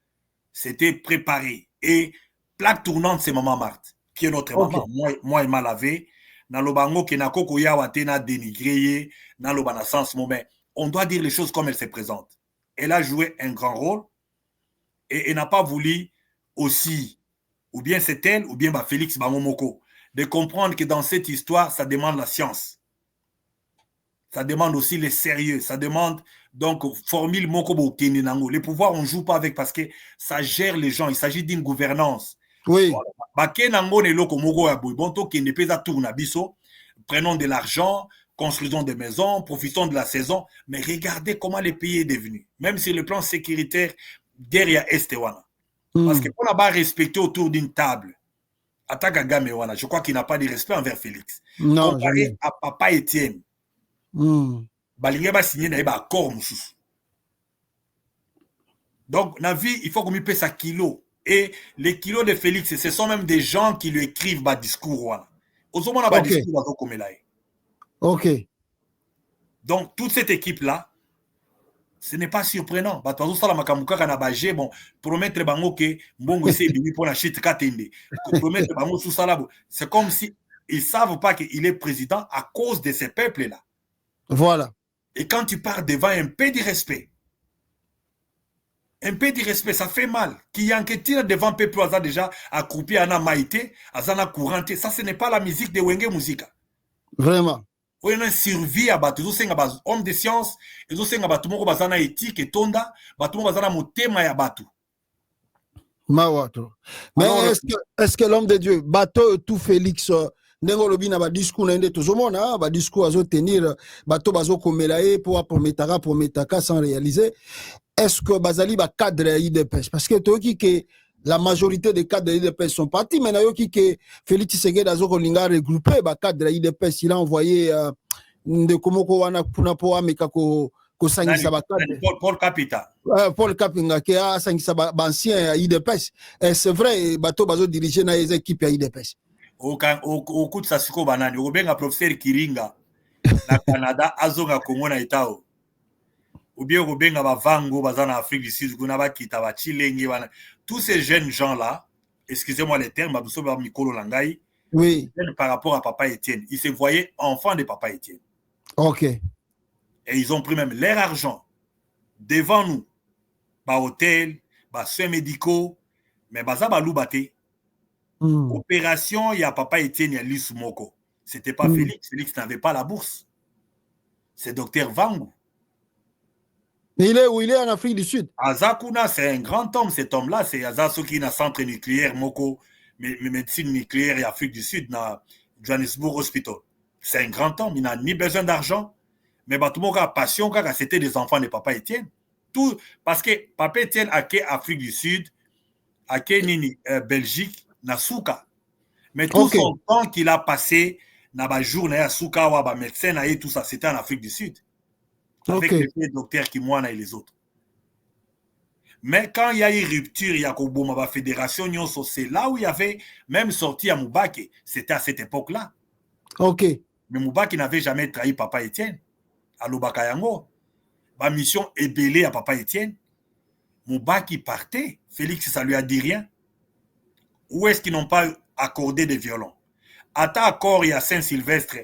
C'était préparé. Et plaque tournante, c'est Maman Marthe, qui est notre maman. Moi, elle m'a lavé. Dans le bango, qui n'a pas dénigré, dans le bon sens, mais on doit dire les choses comme elles se présentent. Elle a joué un grand rôle et elle n'a pas voulu aussi, ou bien c'est elle, ou bien Félix Bamomoko, de comprendre que dans cette histoire, ça demande la science. Ça demande aussi le sérieux. Ça demande donc formule Mokobo Keninango. Les pouvoirs, on ne joue pas avec parce que ça gère les gens. Il s'agit d'une gouvernance. Oui. Bakenango ne loko mogo ya boy. Bon to kende pesa tourna biso. prenons de l'argent, construisons des maisons, profitons de la saison, mais regardez comment le pays est devenu. Même sur le plan sécuritaire, guerre ya este wana. Parce que pour n'a respecter autour d'une table, Ataka Gamewana, je crois qu'il n'a pas de respect envers Félix. Non, comparé jamais. à Papa Étienne, Balingue va signer un accord. Donc, dans la vie, il faut qu'on lui paye sa kilo. Et les kilos de Félix, ce sont même des gens qui lui écrivent des discours. Ok. Donc, toute cette équipe-là, ce n'est pas surprenant. Bon, promettre que c'est comme si ils ne savent pas qu'il est président à cause de ces peuples-là. Voilà. Et quand tu pars devant un peu de respect, ça fait mal. Qui y a un qui tire devant un peuple déjà accroupi à la maïté, à la couranté. Ça, ce n'est pas la musique de Wenge Musica. Vraiment. On a survie à battre. Ils sont hommes de science. Ils sont battu moko bazana éthique et tonda. Battu moko bazana motema ya batu. Mawato. Mais est-ce que l'homme de Dieu, bateau tout Félix, ndenge lobi na ba discours na ndé tozomona ba discours azo tenir bateau bazo komelaye pour metaka sans réaliser. Est-ce que bazali ba cadre IDPS parce que toki que la majorité des cadres de l'IDPS sont partis, mais nayoki que Félix Tshisekedi azo kolinga regrouper ba cadre IDPS, il a envoyé de komoko wana puna po ameka ko sangisa ba cadre Paul Capita. Paul Kapinga qui a sangisa ba ancien IDPS. C'est vrai bateau bazo diriger na les équipes IDPS. Au coup de Sasiko Banani, au bien professeur Kiringa na Canada azonga Congo na Itao. Ou bien au bien Vango bazana Afrique du Sud, Gunaba Kitaba Chilenge. Tous ces jeunes gens-là, excusez-moi les termes, oui, par rapport à Papa Étienne, ils se voyaient enfants de Papa Étienne. Ok. Et ils ont pris même leur argent devant nous. Bah hôtel, bah soins médicaux, mais bah ça bah loubaté. Opération, il y a Papa Étienne, il y a Lissou Moko. C'était pas Félix. Félix n'avait pas la bourse. C'est Docteur Vango. Il est où? Il est en Afrique du Sud. Azakuna, c'est un grand homme, cet homme-là. C'est Azasoki, dans centre nucléaire, Moko, médecine nucléaire et Afrique du Sud, dans Johannesburg Hospital. C'est un grand homme, il n'a ni besoin d'argent, mais tout le monde a passion, c'était des enfants de Papa Étienne. Tout, parce que Papa Étienne a quitté Afrique du Sud, a quitté Belgique, na Souka. Mais tout son temps qu'il a passé, dans la journée à Souka, ou médecin, et tout ça, c'était en Afrique du Sud. Avec les docteurs qui moinent et les autres. Mais quand il y a eu rupture, il y a la fédération, c'est là où il y avait même sorti à Moubaki. C'était à cette époque-là. Ok. Mais Moubaki n'avait jamais trahi Papa Étienne. À Lobakayango. Ma mission est belée à Papa Étienne. Moubaki partait. Félix, ça lui a dit rien. Où est-ce qu'ils n'ont pas accordé des violons? À ta accord, il y a Saint-Sylvestre.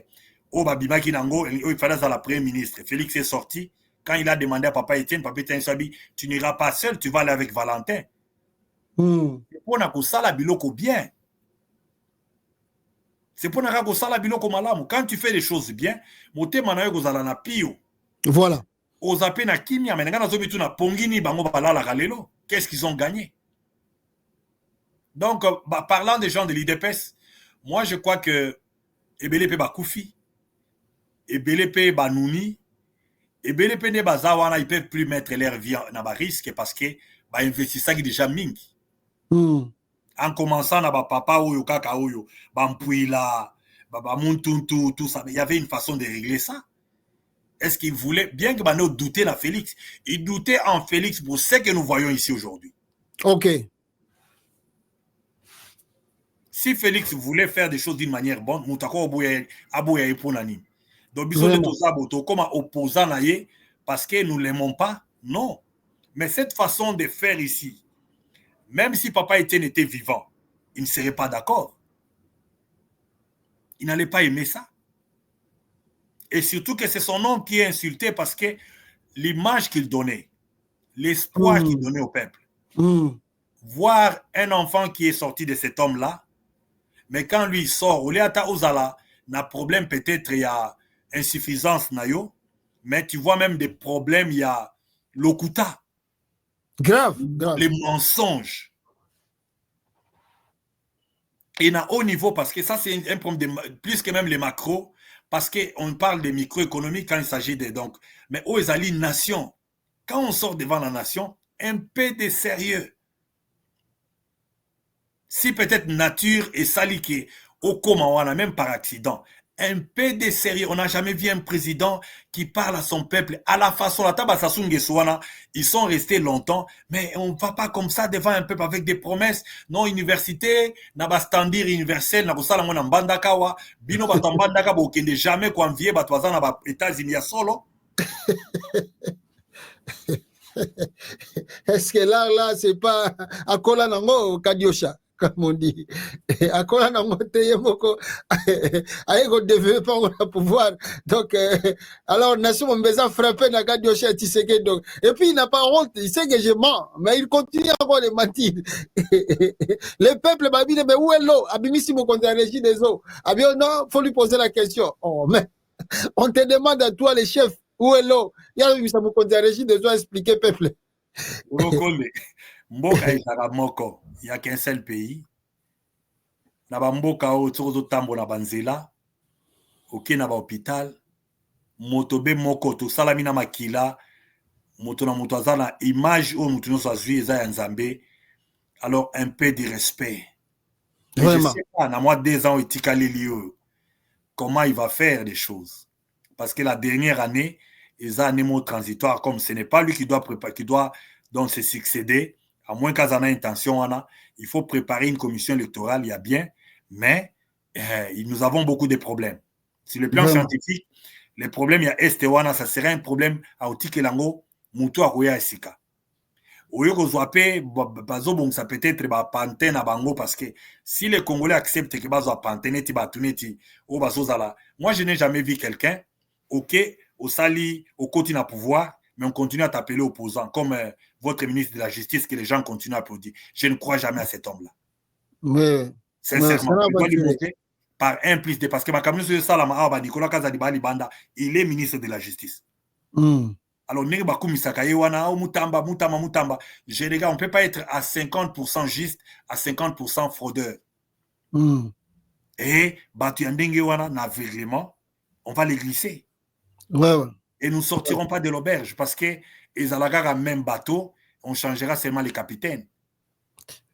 Babimaki Nango, il fallait à la première ministre. Félix est sorti. Quand il a demandé à Papa Étienne, tu n'iras pas seul, tu vas aller avec Valentin. C'est pour ça biloko bien. C'est pour ça biloko malamu. Quand tu fais les choses bien, voilà. Qu'est-ce qu'ils ont gagné? Donc, parlant des gens de l'IDPS, moi je crois que Ebelepe Bakoufi, Ebelepe Banouni, Ebelepe ne Bazawana, ils ne peuvent plus mettre leur vie en risque parce que investissent déjà mingi. En commençant à papa Oyo, Kaka Oyo, Bampouila, Bamuntuntu, tout ça. Mais il y avait une façon de régler ça. Est-ce qu'ils voulaient, bien que Bano doutait dans Félix, ils doutaient en Félix pour ce que nous voyons ici aujourd'hui. Ok. Si Félix voulait faire des choses d'une manière bonne, Moutako Abouya Eponani. Donc, bisous de Tozaboto, comme opposant parce que nous ne l'aimons pas, non. Mais cette façon de faire ici, même si Papa Étienne était vivant, il ne serait pas d'accord. Il n'allait pas aimer ça. Et surtout que c'est son nom qui est insulté parce que l'image qu'il donnait, l'espoir qu'il donnait au peuple. Voir un enfant qui est sorti de cet homme-là, mais quand lui sort, au Léata Ozala, n'a problème peut-être, il y a insuffisance, mais tu vois même des problèmes, il y a l'okuta. Grave. Les mensonges. Et à haut niveau, parce que ça, c'est un problème, plus que même les macros, parce qu'on parle de microéconomie quand il s'agit de donc. Mais où est la nation? Quand on sort devant la nation, un peu de sérieux. Si peut-être nature est saliquée au coma, même par accident, un peu de sérieux. On n'a jamais vu un président qui parle à son peuple à la façon la taba Sassou-Nguessoana. Ils sont restés longtemps, mais on ne va pas comme ça devant un peuple avec des promesses. Non, université, n'a pas standard universel, n'a pas ça la mona mbandakawa, bino batambandaka bokende jamais convier batwaza na ba États-Unis ya solo. Est-ce que là, c'est pas Akola Nango Kadiosha, comme on dit. Akola Nango Teyemoko, Aego développé le pouvoir. Donc, alors, Nation Mbeza frappé na Kadiosha Tshisekedi. Donc, et puis, il n'a pas honte, il sait que je mens, mais il continue encore de mentir. Le peuple m'a dit, mais où est l'eau? Abimissimo contre la régie des eaux. Abio, non, faut lui poser la question. Oh, mais, on te demande à toi, les chefs, où est l'eau? Il y a eu ça, mon contre la régie des eaux, expliquer peuple. Mboka ezala moko, il n'y a qu'un seul pays. Na ba mboka o tsozo tambo na banzela, oke na ba hôpital, moto be moko to salami na makila, moto na moto azala image o moto no azui eza ya Nzambe. Alors un peu de respect. Je sais pas, na moi 2 ans etikali lio comment il va faire des choses. Parce que la dernière année, ils ont un mot transitoire, comme ce n'est pas lui qui doit préparer, qui doit donc se succéder, à moins qu'à en intention, il faut préparer une commission électorale, il y a bien, mais nous avons beaucoup de problèmes. Sur le plan scientifique, les problèmes, il y a Estewana, ça serait un problème à Otikelango, Moutou Akoya Esika. Oyoko Zwape, Bazo bon, ça peut être Pantene à Bango, parce que si les Congolais acceptent que Bazo Pantene, Tibatuneti, ou Bazo Zala, moi je n'ai jamais vu quelqu'un, ok, au Sali, au continent pouvoir, mais on continue à t'appeler opposant, comme votre ministre de la Justice, que les gens continuent à applaudir. Je ne crois jamais à cet homme-là. Mais, sincèrement, je dois lui montrer par un plus de, parce que ma communauté de Salama, Nicolas Kazadiba Libanda, il est ministre de la Justice. Alors, je les gars, on ne peut pas être à 50% juste, à 50% fraudeur. Et, on va les glisser. Et nous ne sortirons pas de l'auberge parce que les Alagara, même bateau, on changera seulement les capitaines.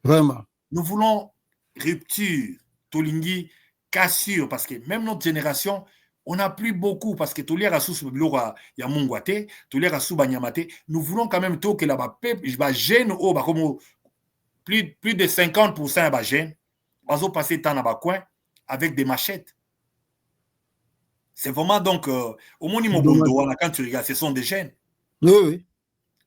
Vraiment. Nous voulons rupture, Tolingi, cassure, parce que même notre génération, on n'a plus beaucoup, parce que tous les rassous, nous voulons quand même tout que là-bas, plus de 50% de jeunes, ils passer temps dans le coin avec des machettes. C'est vraiment donc, au moins, quand tu regardes, ce sont des jeunes. Oui.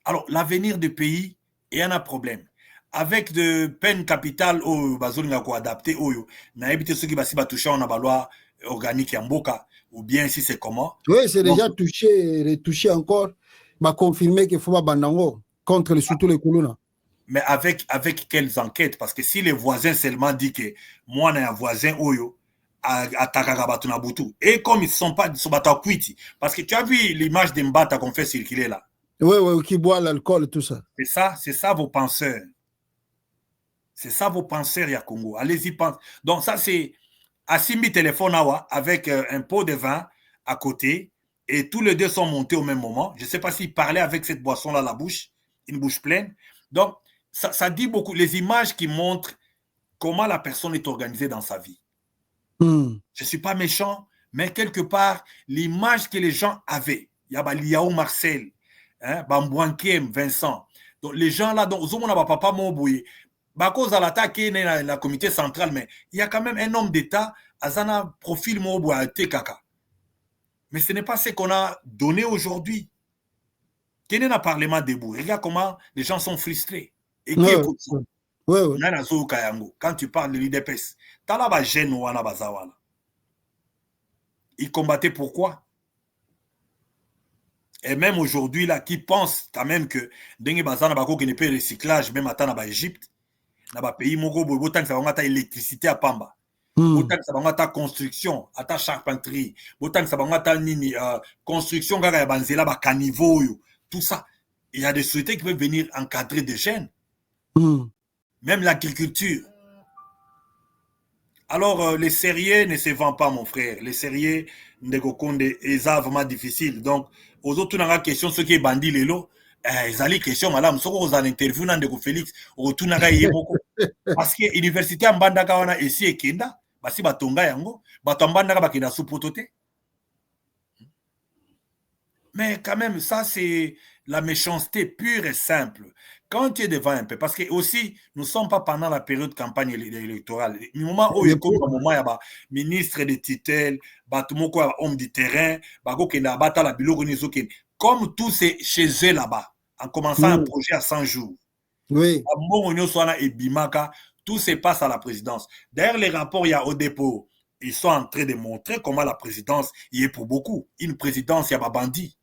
Alors, l'avenir du pays, il y a un problème. Avec de peine capitale, adapté, na évité ceux qui va toucher en loi organique en Mboka, ou bien si c'est comment. Oui, c'est déjà retouché encore, m'a confirmé qu'il faut pas bandango contre surtout les Koulouna. Mais avec quelles enquêtes? Parce que si les voisins seulement disent que moi, j'ai un voisin, et comme ils ne sont pas parce que tu as vu l'image des Mbata qu'on fait circuler là. Oui, qui boit l'alcool et tout ça. C'est ça vos penseurs. C'est ça vos penseurs, ya Congo. Allez-y, pense. Donc ça, c'est Assimbi téléphone avec un pot de vin à côté et tous les deux sont montés au même moment. Je ne sais pas s'ils parlaient avec cette boisson-là la bouche, une bouche pleine. Donc, ça dit beaucoup. Les images qui montrent comment la personne est organisée dans sa vie. Je ne suis pas méchant, mais quelque part, l'image que les gens avaient, il y a Liao Marcel, Bambouankiem, Vincent. Donc, les gens là, donc, papa Mobouye, cause à l'attaque, la comité centrale, mais il y a quand même un homme d'État, Azana profil Mobouye, Tekaka. Mais ce n'est pas ce qu'on a donné aujourd'hui. Quel est le Parlement debout? Regarde comment les gens sont frustrés. Et qui écoute ça? Quand tu parles de l'IDPS, ils combattaient pourquoi? Et même aujourd'hui, là, qui pensent quand même que Dengue Bazana Bako qui n'est pas recyclage, même à Égypte, dans le pays, autant que ça va électricité à Pamba, autant que ça va construction, à charpenterie, autant que ça va construction, caniveau, tout ça. Il y a des sociétés qui peuvent venir encadrer des jeunes. Même l'agriculture. Alors, les sérieux ne se vendent pas, mon frère. Les sérieux, ils sont vraiment difficile. Donc, aux autres, on a une question, ceux qui sont bandits, les lots, ils ont une question, madame, si vous avez une interview, de Félix, vous avez beaucoup. Parce que l'université en bandaka wana ici et Kenda, basi batonga yango, batambandaka bakenda sous-pototé. Mais quand même, ça, c'est la méchanceté pure et simple. Quand tu es devant un peu, parce que aussi, nous ne sommes pas pendant la période de campagne électorale. Le moment où il y a un moment, il y a ministre de tutelle, homme du terrain, comme tout c'est chez eux là-bas, en commençant un projet à 100 jours. Oui. Tout se passe à la présidence. D'ailleurs, les rapports, il y a au dépôt, ils sont en train de montrer comment la présidence y est pour beaucoup. Une présidence, il y a pas bandit.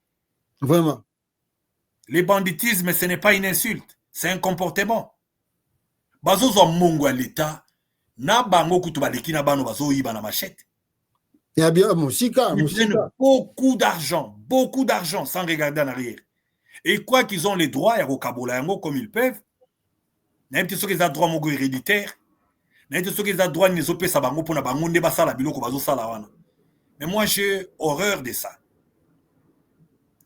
Vraiment. Le banditisme, ce n'est pas une insulte, c'est un comportement. Bazozo mongo à l'État, na bango kutubaleki na bano bazo yiba na machette. Il y a bien Moussika. Beaucoup d'argent sans regarder en arrière. Et quoi qu'ils ont les droits, ya kokabola yango comme ils peuvent. Même ceux qui ont droit mogo héréditaire, même ceux qui ont droit ni zopesa bango pona bango nde basala biloko bazo sala wana. Mais moi j'ai horreur de ça.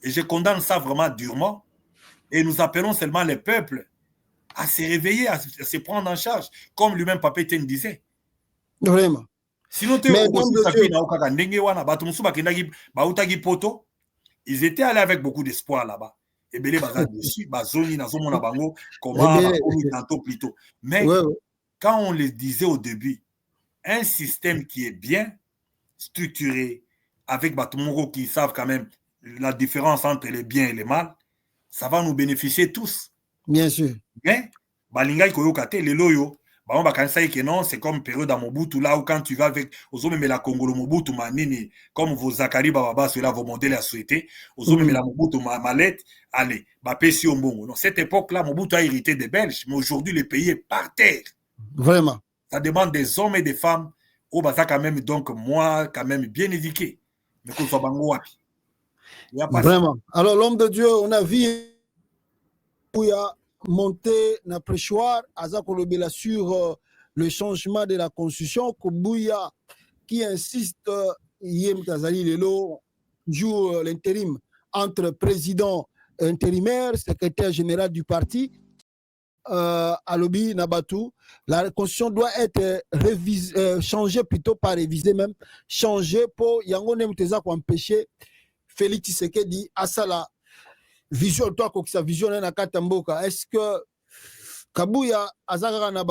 Et je condamne ça vraiment durement. Et nous appelons seulement les peuples à se réveiller, à se prendre en charge, comme lui-même Papa Etienne disait. Vraiment. Sinon, ils étaient allés avec beaucoup d'espoir là-bas. Et Belé Baza dessus, Bazoni, Nazomona Bango, comment tantôt plutôt. Mais quand on les disait au début, un système qui est bien structuré, avec Batumoro qui savent quand même la différence entre les biens et les mal, ça va nous bénéficier tous. Bien sûr. Mais, Balinga Koyokate, les loyaux, non, c'est comme période à Mobutu, là où quand tu vas avec, aux hommes, mais la Congolo Mobutu, manini, comme vos Zakari Bababa, ceux-là, vos modèles à souhaiter, aux hommes, mais la Mobutu, mallette, allez, Bapé au Mbongo. Dans cette époque-là, Mobutu a hérité des Belges, mais aujourd'hui, le pays est par terre. Vraiment. Ça demande des hommes et des femmes, au Baza quand même, donc, moi, quand même, bien éduqué. Mais qu'on soit Bango Wapi. Vraiment. Alors, l'homme de Dieu, on a vu où il a monté na préchoir sur le changement de la constitution, Kobouya qui insiste Yem Tazali Lelo joue l'intérim entre président intérimaire, secrétaire général du parti, Alobi Nabatou. La constitution doit être changée, plutôt pas révisée même, changée pour Yangon Mteza pour empêcher Félix Tshisekedi à ça la vision, toi, que sa vision na Katamboka. Est-ce que Kabouya Azagara n'a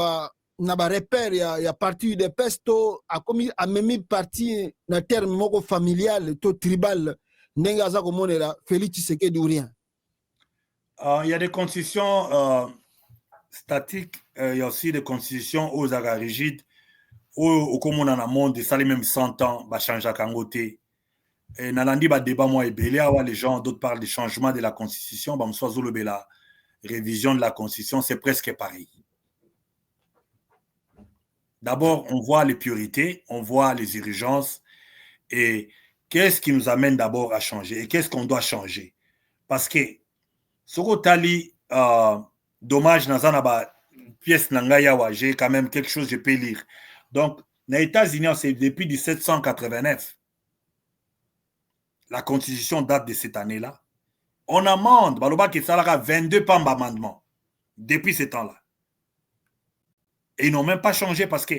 repère, il y a parti de pesto, a même parti na terme moko familial, to tribal, n'engaza comme on est là, Félix Tshisekedi ou rien? Il y a des constitutions statiques, il y a aussi des constitutions aux agas rigides, au comme on en a monde, ça les même 100 ans, bah changer à Kangote. Et Nalandi ba débat moi et Bélia, les gens d'autres parlent du changement de la constitution, bah m'sois zolobe la révision de la constitution, c'est presque pareil. D'abord, on voit les priorités, on voit les urgences et qu'est-ce qui nous amène d'abord à changer et qu'est-ce qu'on doit changer. Parce que Sokotali, dommage, Nazana pièce Nangayawa, j'ai quand même quelque chose que je peux lire. Donc, les États-Unis, c'est depuis 1789. La constitution date de cette année-là. On amende, Baloba qui s'alara 22 pamba amendements depuis ce temps-là. Et ils n'ont même pas changé parce que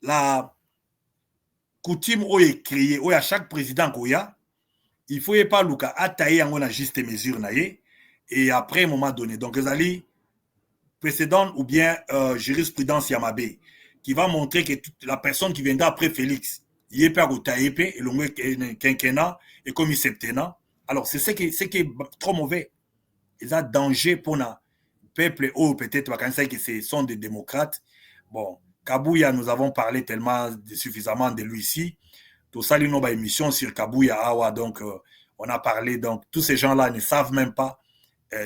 la coutume où est créée, où à chaque président qu'il y a, il faut pas Luka attaquer en juste mesure et après un moment donné. Donc les précédente ou bien jurisprudence Yamabé qui va montrer que la personne qui viendra après Félix, il est pas au taïpé et le quinquennat et comme il septennat. Alors c'est ce qui est trop mauvais. Il y a danger pour le peuple ou peut-être que ce sont des démocrates. Bon, Kabouya, nous avons parlé suffisamment de lui ici. Tout ça, nous avons une émission sur Kabouya Awa, donc on a parlé. Donc tous ces gens-là ne savent même pas.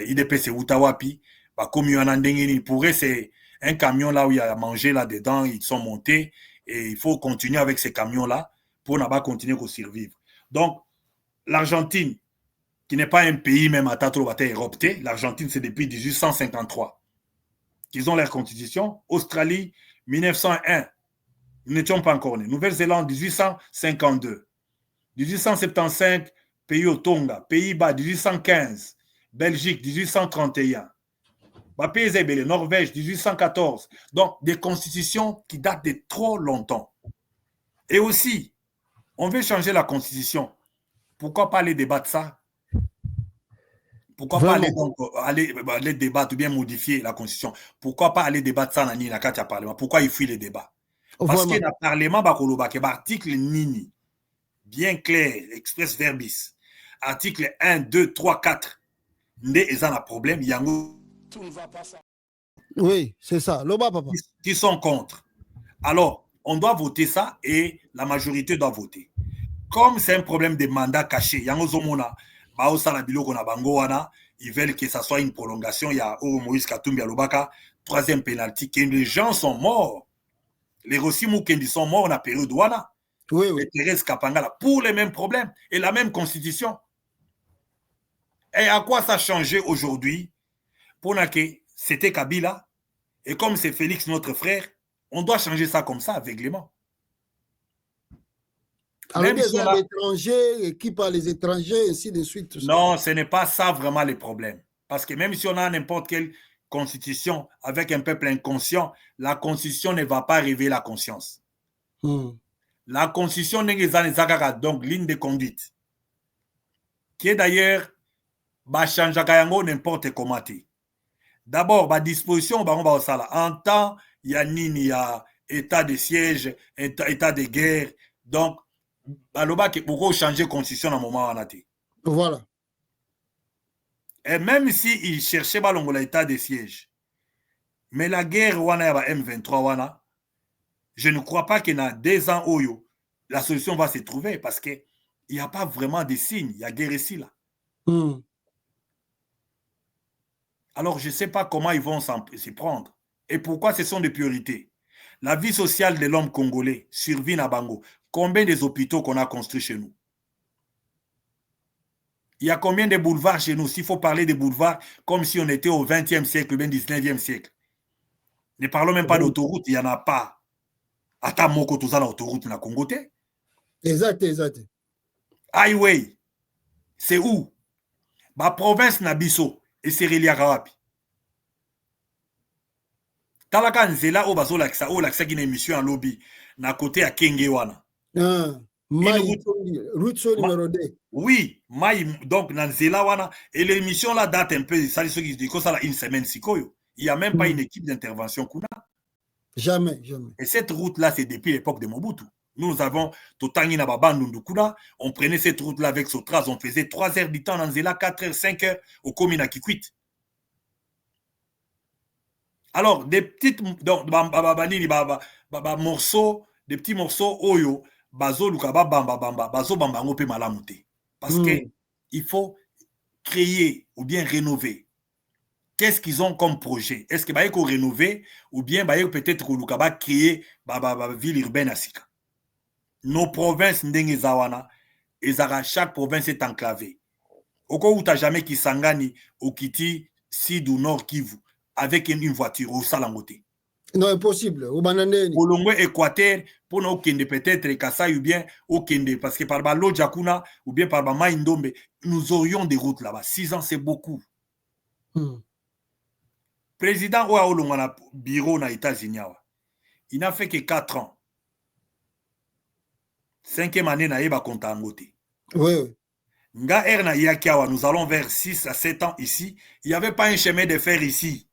IDP c'est Outawapi. Comme il y en a pour eux, c'est un camion là où il y a mangé là-dedans, ils sont montés et il faut continuer avec ces camions-là pour ne pas continuer à survivre. Donc, l'Argentine, qui n'est pas un pays même à Tatouabata érupté, l'Argentine c'est depuis 1853 qu'ils ont leur constitution. Australie, 1901, nous n'étions pas encore nés. Nouvelle-Zélande, 1852. 1875, pays au Tonga. Pays-Bas, 1815. Belgique, 1831. Pays Norvège, 1814. Donc, des constitutions qui datent de trop longtemps. Et aussi, on veut changer la constitution. Pourquoi pas aller débattre ça? Pourquoi pas aller débattre ou bien modifier la constitution? Pourquoi pas aller débattre ça dans le Parlement? Pourquoi il fuit les débats? Parce que dans le Parlement, il y a article Nini, bien clair, express verbis. Article 1, 2, 3, 4. Ils ont un problème. Tout ne va pas ça. Oui, c'est ça. Loba, papa. Qui sont contre. Alors, on doit voter ça et la majorité doit voter. Comme c'est un problème de mandat caché, ils veulent que ça soit une prolongation. Il y a Moïse Katumbi à Lobaka, troisième pénalty, que les gens sont morts. Les Rossi Moukendi sont morts dans la période Douana. Oui, oui. Et Thérèse Kapangala, pour les mêmes problèmes et la même constitution. Et à quoi ça a changé aujourd'hui? Pour que c'était Kabila, et comme c'est Félix, notre frère, on doit changer ça comme ça, aveuglément. Alors, les étrangers, équipe par les étrangers, ainsi de suite. Tout non, ce n'est pas ça vraiment le problème. Parce que même si on a n'importe quelle constitution avec un peuple inconscient, la constitution ne va pas réveiller la conscience. La constitution n'est donc ligne de conduite. Qui est d'ailleurs, n'importe comment. D'abord, la disposition, en temps, il y a état de siège, état de guerre. Donc, pourquoi changer la constitution à un moment où on a été. Voilà. Et même s'ils cherchaient l'état de siège, mais la guerre, M23, je ne crois pas qu'il y a 2 ans où la solution va se trouver parce qu'il n'y a pas vraiment de signes. Il y a guerre ici, là. Alors, je ne sais pas comment ils vont s'y prendre et pourquoi ce sont des priorités. La vie sociale de l'homme congolais survit à Bango. Combien des hôpitaux qu'on a construits chez nous? Il y a combien de boulevards chez nous? S'il faut parler des boulevards comme si on était au 20e siècle ou bien 19e siècle. Ne parlons même pas d'autoroute, il n'y en a pas. Attends, moko toza na autoroute na Congo te. Exact, exact. Highway, c'est où? La province Nabiso et c'est relié à Rawapi. Talaka nzela o bazo lakisa o lakisa ki na émission en lobby na côté à Kengewana. Route numéro 2. Oui, donc dans nzela wana et l'émission là date un peu ça ce qui dit que ça là une semaine sikoyo. Il n'y a même pas une équipe d'intervention kuna. Jamais, jamais. Et cette route-là, c'est depuis l'époque de Mobutu. Nous avons Totangi na Babandundukuna, on prenait cette route-là avec Sotras, on faisait 3 heures du temps dans Zela, 4 heures, 5 heures au Komina Kikwit. Alors, des petites morceaux, des petits morceaux, oyo, bazo lukaba bamba bamba, bazo bamba ngope malamute. Parce que il faut créer ou bien rénover. Qu'est-ce qu'ils ont comme projet? Est-ce qu'ils vont rénover ou bien peut-être créer une ville urbaine à Sika? Nos provinces, chaque province est enclavée. Au cas où tu n'as jamais Kisangani ou Kiti, Sid ou Nord Kivu, avec une voiture au Salangote. Non, impossible. Au Longo Équateur, pour nous peut-être Kassai ou bien au Kende, parce que par l'Odjakuna ou bien par Maïndombe, nous aurions des routes là-bas. 6 ans, c'est beaucoup. Président Ouaoulou bureau aux États-Unis, il n'a fait que 4 ans. 5e année, il n'a pas de oui. Nous allons vers 6 à 7 ans ici. Il n'y avait pas un chemin de fer ici.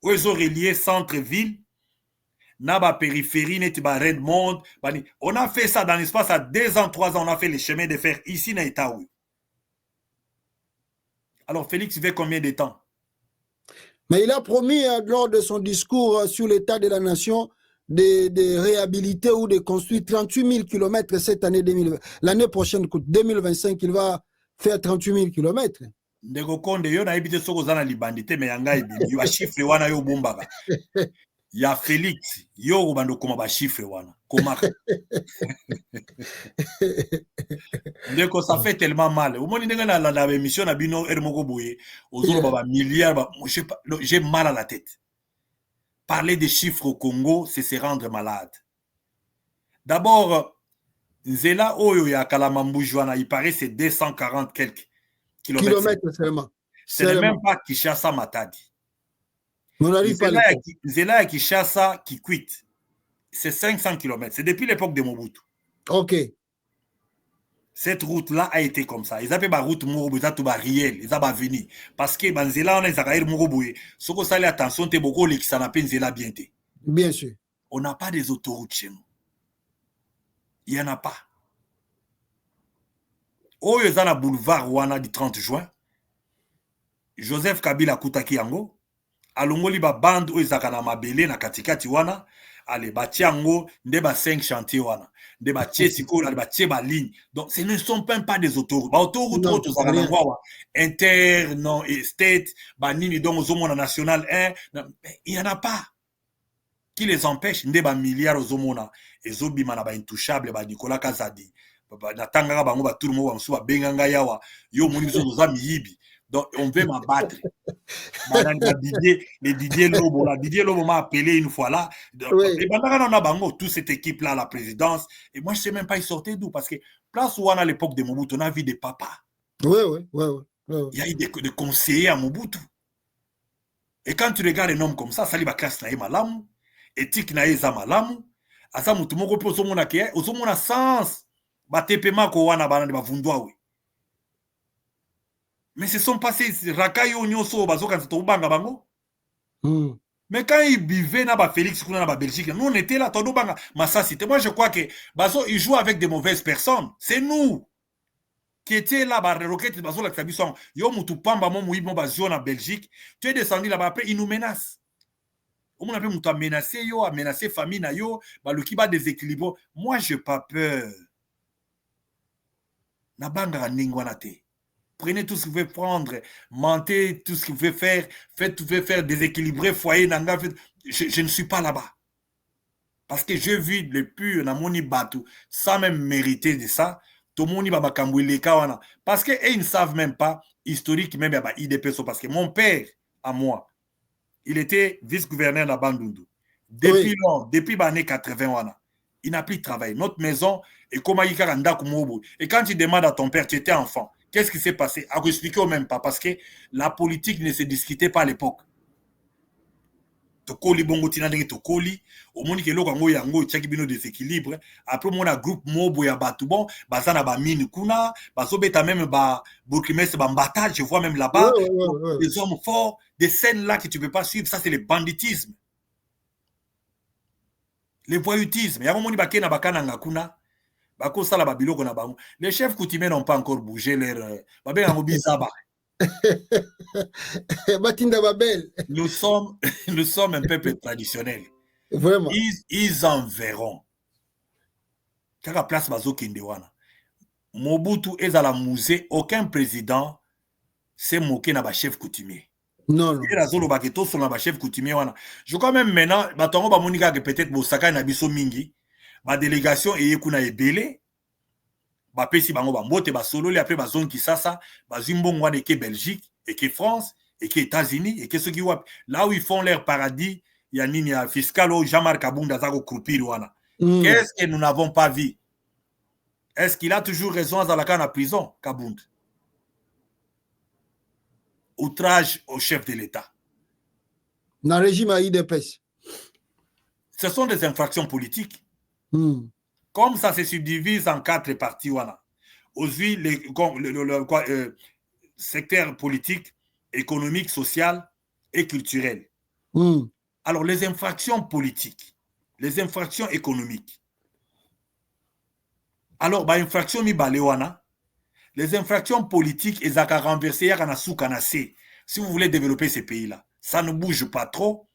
Où ils ont relié centre-ville, Naba périphérie, Redmond. On a fait ça dans l'espace à 2 ans, 3 ans. On a fait les chemins de fer ici, dans l'État. Alors, Félix, il fait combien de temps? Mais il a promis, lors de son discours sur l'état de la nation, de réhabiliter ou de construire 38 000 km cette année 2020. L'année prochaine, 2025, il va faire 38 000 km. Il y a Félix, yo bando koma ba chiffre wana. Ndeko ça fait tellement mal. Au moins la émission na bino ermoko boye, ozolo baba milliard, j'ai mal à la tête. parler des chiffres au Congo, c'est se rendre malade. D'abord, Nzela Oyo ya Kalamamboujoana, il paraît c'est 240 quelques kilomètres seulement. Ce n'est même pas Kinshasa Matadi. On n'arrive pas à Nzela ya Kinshasa qui quitte. C'est 500 km. C'est depuis l'époque de Mobutu. Ok. Cette route-là a été comme ça. Ils appellent la route Morobo, ils appellent riel, ils appellent venir. Parce que Nzela, on a Zakaïr Morobo. Ce qu'on s'allait attention, t'es beaucoup les qui s'en appellent Nzela bien. Bien sûr. On n'a pas des autoroutes chez nous. Il n'y en a pas. Oh, il y a un boulevard Wana du 30 juin. Joseph Kabila Koutaki Yango. Alongoli ba bande où ils ont mabele na katikati wana. Allez, batiango, ndeba 5 chantiers wana. Ndeba tchesiko, ndeba tcheba ligne. Donc, ce ne sont même pas des autoroutes. Ba autoroutes, autres, inter, non, state, ba nini, donc, aux national 1. Il n'y en a pas. Qui les empêche? Ndeba milliards aux homona. Et zobima na ba intouchable, ba Nicolas Kazadi. Na tanganga bango ba tout le monde, ba benganga yawa. Yo moni zo za miyibi. Donc, on veut m'abattre. Les Didier Lobo, Didier Lobo m'a appelé une fois là. Et pendant qu'on a bango, toute cette équipe-là, la présidence, et moi, je ne sais même pas, ils sortaient d'où. Parce que, place où on a l'époque de Mobutu, on a vu des papas. Oui. Il y a eu des conseillers à Mobutu. Et quand tu regardes un homme comme ça, Saliba Classe Naï Malamu, éthique Naï Zamalamu, Asa Mutumoko Pro Somona Ké, Osomona Sans, Batepema Kowana Banane Bavundwa, oui. Mais ce sont passés Rakayo Nyoso Bazoka Tobanga Bango. Mais quand ils buvaient na Félix Kouna na Belgique, nous on était là, Todobanga, Massa Cité. Moi je crois que Bazo ils jouent avec des mauvaises personnes. C'est nous qui étaient là, Roquette Bazo la Kabison. Yo Mutupamba mon Mouib mon Bazio en Belgique. Tu es descendu là-bas après ils nous menacent. On m'a appelé Mouta menacé yo, a menacé famille na yo, Baluki ba déséquilibre. Moi j'ai pas peur. Na banga ningwana te. Prenez tout ce que vous pouvez prendre, mentez tout ce que vous pouvez faire, faites tout ce que vous pouvez faire, déséquilibrer, foyer, nanga. Je ne suis pas là-bas. Parce que j'ai vu le pur, na moni batou, sans même mériter de ça, tout le monde va kambouiller kawana. Parce qu'ils ne savent même pas, historique, même à IDP, parce que mon père, à moi, il était vice-gouverneur de la Bandundu. Depuis depuis les années 80, il n'a plus travaillé. Notre maison est comme et quand tu demandes à ton père, tu étais enfant. Qu'est-ce qui s'est passé? À vous expliquer au même pas, parce que la politique ne se discutait pas à l'époque. Tokoli bongo tina ndenge tokoli, au monde que loko ngo yango tchaki bino déséquilibre. Après mon groupe mobo ya batu bon, bazana ba mine kuna, bazobeta même ba Burkimès ba mbata, je vois même là-bas des hommes forts, des scènes là que tu peux pas suivre, ça c'est le banditisme. Le voyoutisme, ya moni bakena bakana ngakuna. Les chefs coutumiers n'ont pas encore bougé leur... Nous sommes un peuple traditionnel. Vraiment. Ils en verront. Kaka place bazo kindewana. Mobutu est à la musée. Aucun président s'est moqué na ba chef coutumier. Non. Je crois même maintenant, peut-être Bosaka na biso mingi. Ma délégation est kuna ebele ba pesi bango ba mbote ba solo après ba zone Kisasa ba zimbongo wana ke Belgique et que France et que États-Unis et que ceux qui là où ils font leur paradis il y a nini ya fiscal au Jean-Marc Kabunda zako croupir wana. Qu'est-ce que nous n'avons pas vu? Est-ce qu'il a toujours raison dans la canne à prison Kabunda? Outrage au chef de l'État. Dans le régime à IDPS. Ce sont des infractions politiques. Comme ça se subdivise en 4 parties, voilà. Aujourd'hui, le secteur politique, économique, social et culturel. Alors, les infractions politiques, les infractions économiques. Alors, bah, infraction mi balewana, les infractions politiques, ils ont renversé si vous voulez développer ces pays-là. Ça ne bouge pas trop.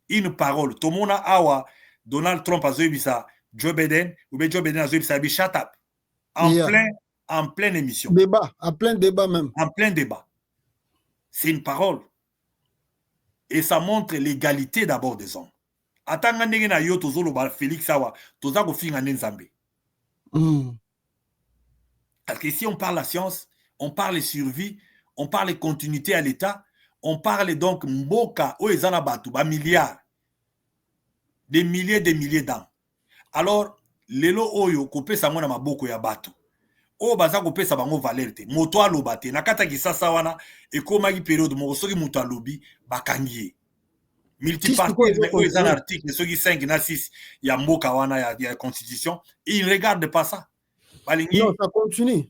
Une parole. Tout le monde a awa, Donald Trump a dit ça. Joe Biden, ou bien Joe Biden a dit ça, shut up. En pleine émission. Débat, en plein débat même. En plein débat. C'est une parole. Et ça montre l'égalité d'abord des hommes. Atanga ndenge na yo tozolo ba Félix Awa, tozako finga nzambe. Parce que si on parle la science, on parle survie, on parle continuité à l'État, on parle donc mboka o ezana batu ba milliards. des milliers d'âmes. Alors lelo oyo kopesa ngo na maboko ya bato o baza kopesa bango valeur te moto aloba te na kata kisasa wana ekomaki periode moko soki moto alobi bakangi ye multipartite mais oyo eza na article soki 5 na 6 ya mboka wana ya constitution il regarde pas ça balingi non ça continue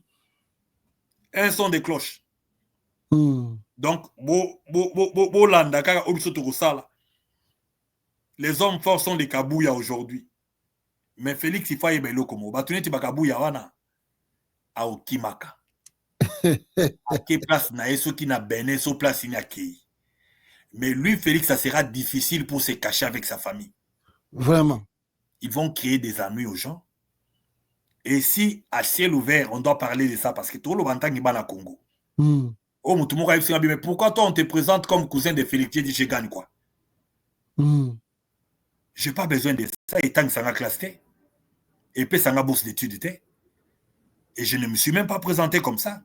un son de cloche donc bo landa kaka obiso tokosala les hommes forts sont des kabouya aujourd'hui mais Félix il faut yeba eloko mo bato neti bakabuya wana aokimaka ake place na ye soki na bene so place ini akei mais lui Félix ça sera difficile pour se cacher avec sa famille vraiment ils vont créer des ennuis aux gens et si à ciel ouvert on doit parler de ça parce que tout le bantangi ngi bana Congo oh mutu moko ayebisi mais pourquoi toi on te présente comme cousin de Félix tu dis je gagne quoi j'ai pas besoin de ça et tant que ça va classer et puis ça m'a bourse d'études et je ne me suis même pas présenté comme ça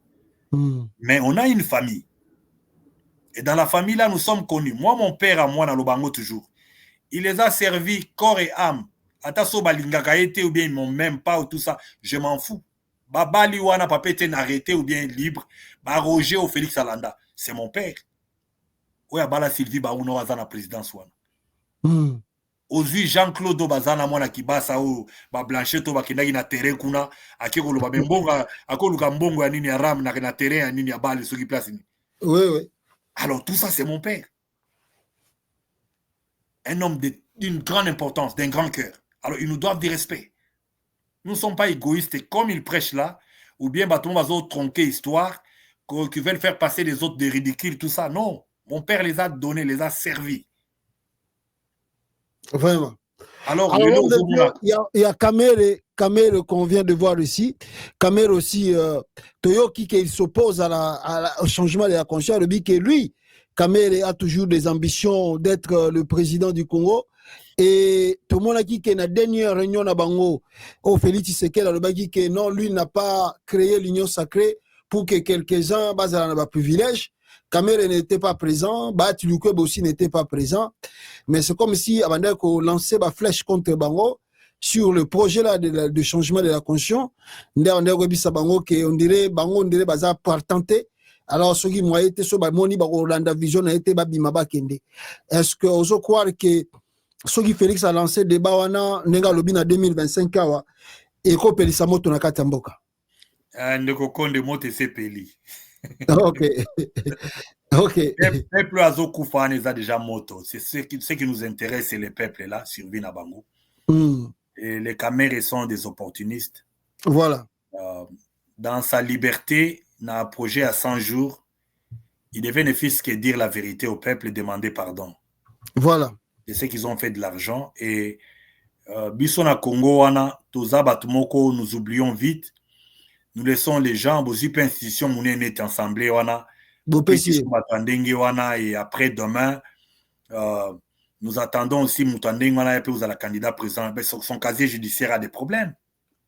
mais on a une famille et dans la famille là nous sommes connus moi mon père à moi dans le bango toujours il les a servis corps et âme ataso balingaka été ou bien ils m'ont même pas ou tout ça je m'en fous babali wana papa était arrêté ou bien libre ba Roger au Félix Alanda c'est mon père oya bala Sylvie ba uno wazana présidence wana ozwi Jean-Claude Bazana mwana kibasa o ba Blanchet to bakendaki na terrain kuna akekolo ba mbonga akoluka mbongo ya nini ya ram na terrain ya nini ya bali soki place ni oui alors tout ça c'est mon père un homme d'une grande importance d'un grand cœur alors ils nous doivent du respect nous ne sommes pas égoïstes et comme ils prêchent là ou bien baton bazo tronquer histoire qui veulent faire passer les autres des ridicules tout ça non mon père les a donnés les a servis. Vraiment. Alors il y a Kamere qu'on vient de voir ici. Kamere aussi, Toyoki, qui s'oppose au changement de la conscience, le dit que lui, Kamere a toujours des ambitions d'être le président du Congo. Et tout le monde a dit que la dernière réunion à Bango, au Félix Tshisekedi, il a dit que non, lui n'a pas créé l'union sacrée pour que quelques-uns basent dans le privilège. Kamere n'était pas présent, Batiloukweb aussi n'était pas présent, mais c'est comme si avant qu'on lançait la flèche contre Bango sur le projet là de changement de la conscience, on dirait Bango on dirait baza partenté. Alors ceux qui m'ont été sur Moni Rolanda Vision a été Babimaba Kende. Est-ce que vous croire que ceux qui Félix a lancé débat wana nenga lobby en 2025 awa et ko pelisa moto na katamboka. Ndeko konde moto sepeli. Ok. Ok. Les peuples Azokoufa les a déjà moto. C'est ce qui nous intéresse, c'est les peuples là, survie na Bango. Et les Kamere sont des opportunistes. Voilà. Dans sa liberté, dans un projet à 100 jours, il devait ne fût-ce que dire la vérité au peuple et demander pardon. Voilà. C'est ce qu'ils ont fait de l'argent. Et Bissona Congo, wana, Toza Batumoko, nous oublions vite. Nous laissons les gens, vos institutions, nous sommes ensemble, et après demain, nous attendons aussi Moutandeng, wana, et puis vous avez le candidat président. Son casier judiciaire a des problèmes.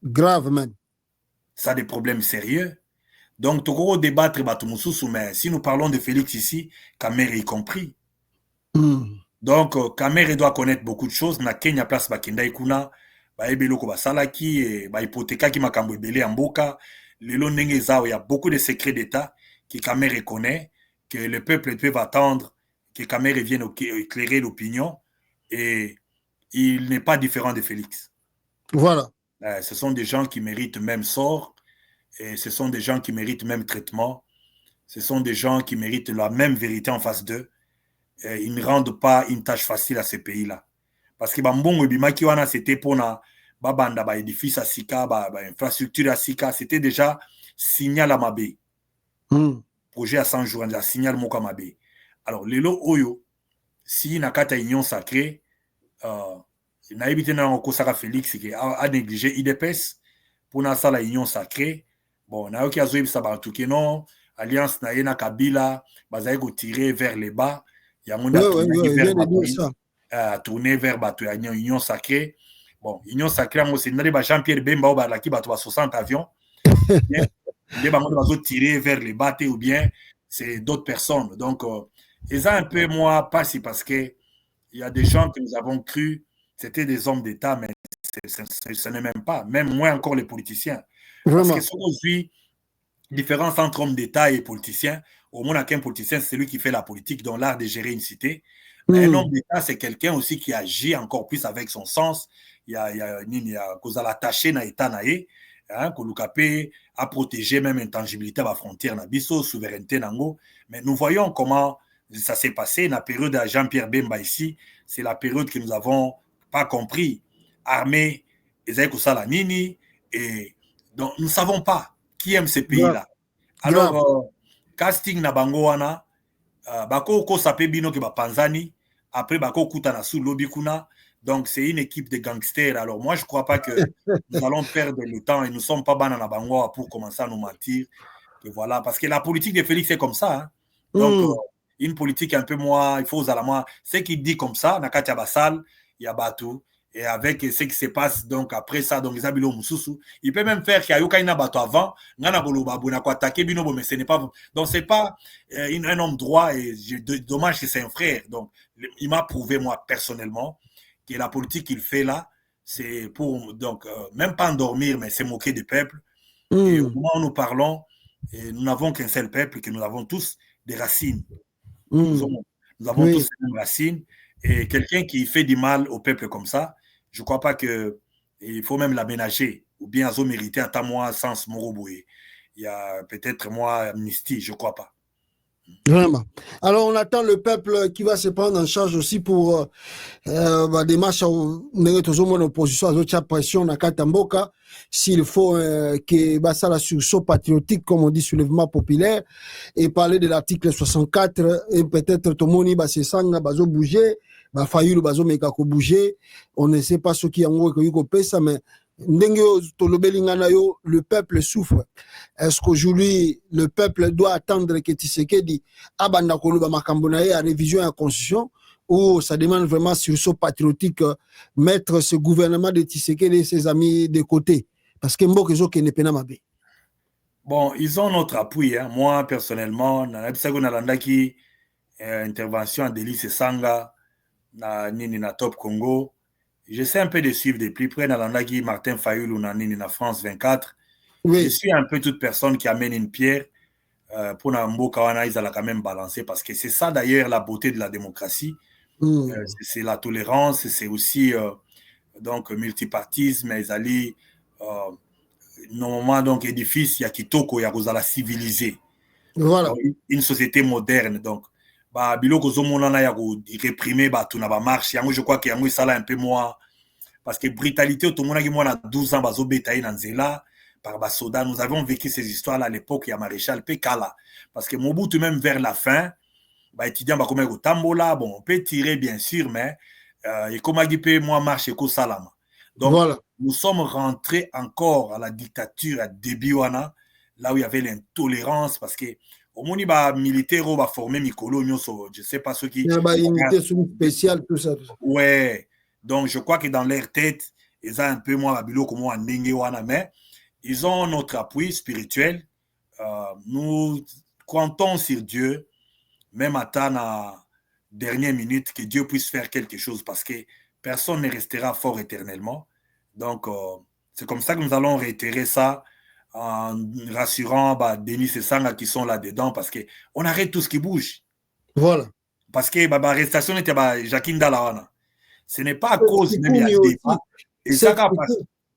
Grave, man. Ça a des problèmes sérieux. Donc, Tokoro débattre, mais si nous parlons de Félix ici, Kamere y compris. Donc, Kamere doit connaître beaucoup de choses. Na Kenya place Bakenda Ikuna. Il y a beaucoup de secrets d'État que Kamere connaît, que le peuple peut attendre, que Kamere vienne éclairer l'opinion, et il n'est pas différent de Félix. Voilà. Ce sont des gens qui méritent même sort, et ce sont des gens qui méritent même traitement, ce sont des gens qui méritent la même vérité en face d'eux. Ils ne rendent pas une tâche facile à ces pays-là. Parce que Bambongo Bimaki wana c'était pour na babanda ba édifice à Sika, ba infrastructure à Sika, c'était déjà signal à Mabé. Projet à 100 jours, un signal Moka Mabé. Alors lelo oyo si nakata union sacrée na évité na okosaka Félix qui a négligé IDPS pour na sala union sacrée. Bon, na yoki azoyi ba tout que non, alliance na yena Kabila bazaye ko tirer vers les bas. Il y a mon tourner vers Union Sacrée. Bon, Union Sacrée, c'est Jean-Pierre Bemba qui bat 60 avions. Il va tirer vers les bateaux ou bien c'est d'autres personnes. Donc, et ça un peu moi, pas si parce que il y a des gens que nous avons cru c'était des hommes d'État, mais ce n'est même pas, même moins encore les politiciens. Vraiment. Parce que aujourd'hui, différence entre hommes d'État et politiciens, au moins qu'un politicien, c'est celui qui fait la politique, dans l'art de gérer une cité. Mais un homme d'État, c'est quelqu'un aussi qui agit encore plus avec son sens. Il y a cause à l'attacher na État naé, hein, à protéger même intangibilité à la frontière, na biso, souveraineté nango. Mais nous voyons comment ça s'est passé. La période de Jean-Pierre Bemba ici, c'est la période que nous n'avons pas compris. Armée, Nini, et donc nous ne savons pas qui aime ces pays-là. Alors, casting na bango wana, bako ko sape bino ke bapanzani, après bako kutana sous lobby kuna. Donc c'est une équipe de gangsters. Alors moi je ne crois pas que nous allons perdre le temps et nous ne sommes pas banana bango pour commencer à nous mentir. Que voilà, parce que la politique de Félix c'est comme ça. Hein. Donc une politique un peu moins, il faut aux alamans. Ce qu'il dit comme ça, Nakatia Bassal, il y a Batou. Et avec ce qui se passe, donc après ça, donc les habilo mususu, il peut même faire qu'il y a eu bateau avant, ngana boloba buna ko attaquer bino, mais ce n'est pas, donc c'est pas un homme droit et dommage que c'est un frère. Donc il m'a prouvé moi personnellement que la politique qu'il fait là, c'est pour donc même pas endormir, mais c'est moquer du peuple. Et au moment où nous parlons, nous n'avons qu'un seul peuple, que nous avons tous des racines. Nous avons tous des racines. Et quelqu'un qui fait du mal au peuple comme ça, je ne crois pas qu'il faut même l'aménager. Ou bien à mériter à ta moi sans Moroboué. Il y a peut-être moi amnistie, je ne crois pas. Vraiment. Alors on attend le peuple qui va se prendre en charge aussi pour des marches où l'opposition a pression dans Katamboka. S'il faut que ça la sursaut patriotique, comme on dit, soulèvement populaire, et parler de l'article 64, et peut-être tout le monde se sent bouger, Fayulu bazo meka ko bouger, on ne sait pas ce qui en gros ça, mais le peuple souffre. Est-ce qu'aujourd'hui, le peuple doit attendre que Tshisekedi abanda koluba makambonaye à révision à la constitution, ou ça demande vraiment sursaut patriotique, mettre ce gouvernement de Tshisekedi et ses amis de côté? Parce que Mbokezo qui n'est pas mabé. Bon, ils ont notre appui. Hein. Moi, personnellement, dans intervention à Délice Sanga, na Nini na Top Congo, j'essaie un peu de suivre de plus près dans l'andaki Martin Fayulu na Nini na France 24. Oui. Je suis un peu toute personne qui amène une pierre pour Nambo Kawana, ils allaient quand même balancer parce que c'est ça d'ailleurs la beauté de la démocratie. C'est la tolérance, c'est aussi donc multipartisme, ils allaient normalement donc édifice, il y a Kitoko, il y a Rosala civilisé. Voilà. Donc, une société moderne donc. Bah biloko zomonana ya ko réprimer ba tout na ba marche yango je crois que yango ça là un peu moins parce que brutalité tout monde qui moi na 12 ans bazo betaille na nzela par ba soda. Nous avons vécu ces histoires là à l'époque il y a maréchal Pekala parce que Mobutu même vers la fin ba étudiant ba comme ko tambola bon on peut tirer bien sûr mais et comme a dit peut moi marche ko salama. Donc voilà. Nous sommes rentrés encore à la dictature à Debiwana là où il y avait l'intolérance parce que au moins, les militaires ont formé Mikolo, je ne sais pas ceux qui... Il y a une unité spéciale, tout ça. Ouais. Donc, je crois que dans leur tête, ils ont un peu moins Babilo comme moi, mais ils ont notre appui spirituel. Nous comptons sur Dieu, même à la dernière minute, que Dieu puisse faire quelque chose parce que personne ne restera fort éternellement. Donc, c'est comme ça que nous allons réitérer ça en rassurant Denis et Sanga qui sont là-dedans parce qu'on arrête tout ce qui bouge. Voilà. Parce que l'arrestation était Jacqueline Dalawana. Ce n'est pas à cause même il y a des débat. Et ça,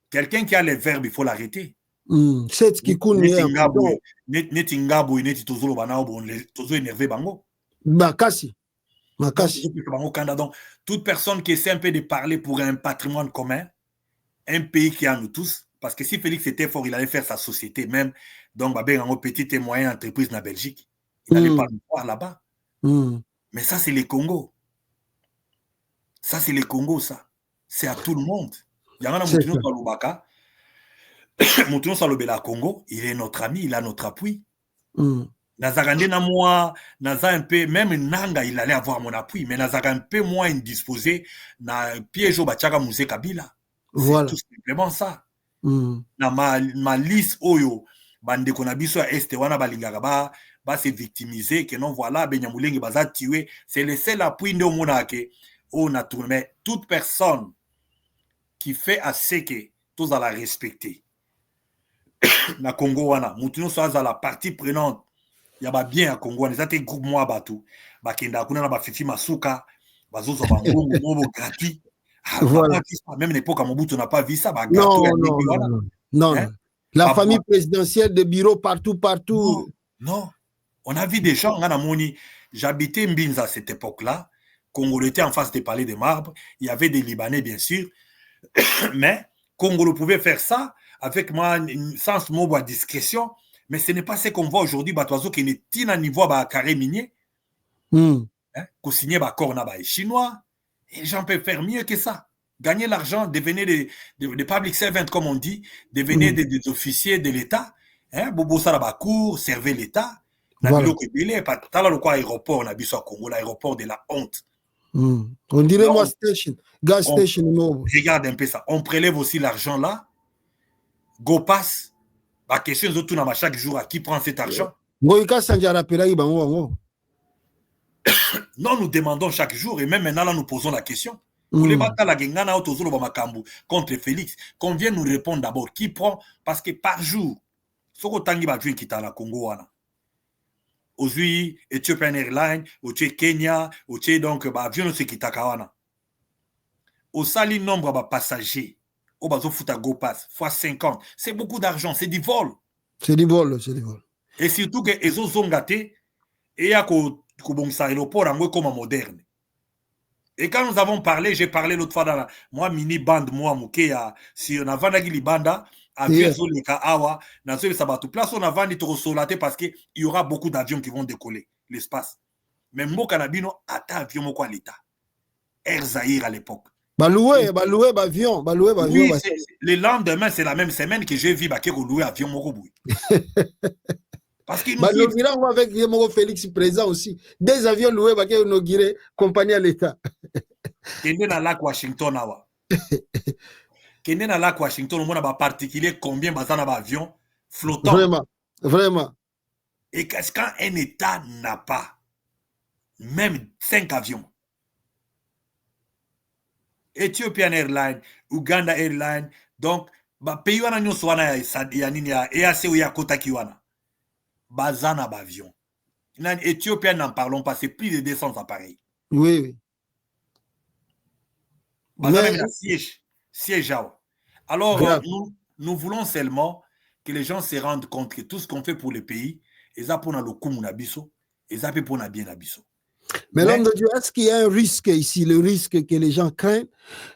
quelqu'un qui a les verbes, il faut l'arrêter. C'est ce qui coule. Makasi. Donc, toute personne qui essaie un peu de parler pour un patrimoine commun, un pays qui a nous tous, parce que si Félix était fort, il allait faire sa société même. Donc, en petite et moyenne entreprise en Belgique. Il n'allait pas le voir là-bas. Mais ça, c'est les Congo. Ça, c'est les Congo, ça. C'est à tout le monde. Il y a un Moutounou Salobaka. Moutounou Salobela Congo, il est notre ami, il a notre appui. Nazarande na moi, Nazar un peu, même Nanga, il allait avoir mon appui, mais Nazar un peu moins indisposé, na piège au Bachaka Mousé Kabila. Voilà. C'est tout simplement ça. Na ma liste oyo bande konabiso à este wana balingaka ba se victimiser que non voilà Benyamulenge baza tué, c'est le seul appui de monake on a tourné. Mais toute personne qui fait assez que tous à la respecter. Na Congo wana, mutuno soit à la partie prenante. Il y a bien à Congo, les autres groupes moi batou. Bakenda kuna na ba fifi masuka, bazozo bangongo mobo gratuit. Voilà. Même l'époque à Mobutu on n'a pas vu ça, ba Non, gâteau non, voilà. non, non, Hein? non. La Pas famille bon. présidentielle de bureaux partout. Non, non. On a vu des gens, j'habitais Mbinza à cette époque-là, Congolo était en face des palais des marbres, il y avait des Libanais bien sûr, mais Congolo pouvait faire ça avec moi, sans mot à discrétion, mais ce n'est pas ce qu'on voit aujourd'hui, Batoiseau qui n'est pas à niveau à carré minier, qu'on signe corps na chinois, et les gens peuvent faire mieux que ça. Gagner l'argent, devenir des public servants, comme on dit, devenir des officiers de l'État, bobo ça la cour, servir l'État. Voilà. Aéroport, on a vu ça au Congo, l'aéroport de la honte. On dirait moi station, gas station. Regarde un peu ça. On prélève aussi l'argent là. Go pass. La question est tout chaque jour à qui prend cet argent. Non, nous demandons chaque jour et même maintenant là nous posons la question. Contre Félix, qu'on vienne nous répondre d'abord. Qui prend? Parce que par jour, ce qu'on tangi va qui dans la Congo aujourd'hui, Ethiopian Airlines, aujourd'hui Kenya, aujourd'hui donc avion ce qui takawana. Au sali nombre de passagers, au bazo futa go pass fois 50, c'est beaucoup d'argent, c'est du vol. C'est du vol, c'est du vol. Et surtout que les autres ont gâté et à ko bon ça aéroport en comme moderne. Et quand nous avons parlé, j'ai parlé l'autre fois dans la moi mini bande moi mukeya si on a vendu les bandes avions les Kaawa, dans ce sabatu place on a vendu trop solaté parce que il y aura beaucoup d'avions qui vont décoller l'espace. Mais mo kanabino ata avion mo quoi l'état. Air Zahir à l'époque. Baloué avion. Oui, le lendemain c'est la même semaine que j'ai vu Bakero louer avion Moroboui. Parce qu'il nous dit avec Félix présent aussi. Des avions loués Bakero inauguré compagnie à l'État. Kende na lac Washington awa. Kende na lac Washington, on a particulier combien bazana avions flottants. Vraiment. Et quand un État n'a pas même 5 avions, Ethiopian Airlines, Uganda Airlines, donc pays wana nyonso wana ya nini ya EAC ou ya kota kiwana. Bazana avion. Ethiopian n'en parlons pas, c'est plus de 200 appareils. Oui. Bazana même siège. Alors nous voulons seulement que les gens se rendent compte que tout ce qu'on fait pour le pays, ils ont pour le coup munabiso, ils ont pour bien abiso. Mais l'homme de Dieu, est-ce qu'il y a un risque ici, le risque que les gens craignent,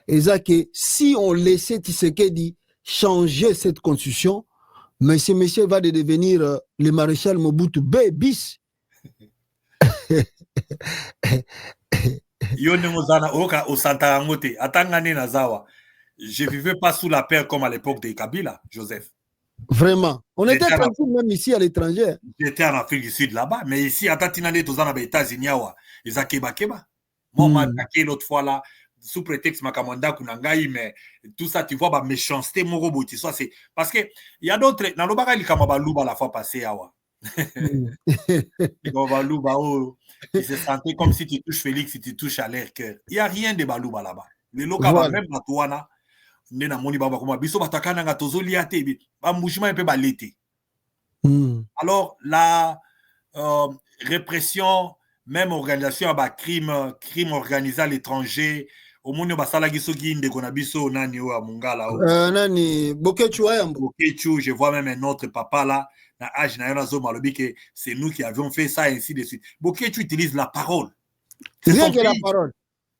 c'est que si on laissait Tshisekedi changer cette constitution, mais ce monsieur va devenir le maréchal Mobutu B bis. Je ne vivais pas sous la paix comme à l'époque de Kabila, Joseph. Vraiment. On était tranquille même ici à l'étranger. J'étais en Afrique du Sud là-bas, mais ici, à Tatinane, tous aux États-Unis, ils ont keba. Moi, on m'a attaqué l'autre fois là, sous prétexte Makamanda Kunangai, mais tout ça, tu vois, bah, méchanceté, mon robot, tu vois, c'est parce que il y a d'autres, dans le bagage, il y a la fois passée, il se sentait comme si tu touches Félix, si tu touches à l'air cœur. Il n'y a rien de Balouba là-bas. Les locaux, même la Touana, alors la répression, même organisation à crime organisé à l'étranger, au monde je vois même un autre papa là, c'est nous qui avions fait ça et ainsi de suite. Bokechu utilise la parole. Rien que la parole.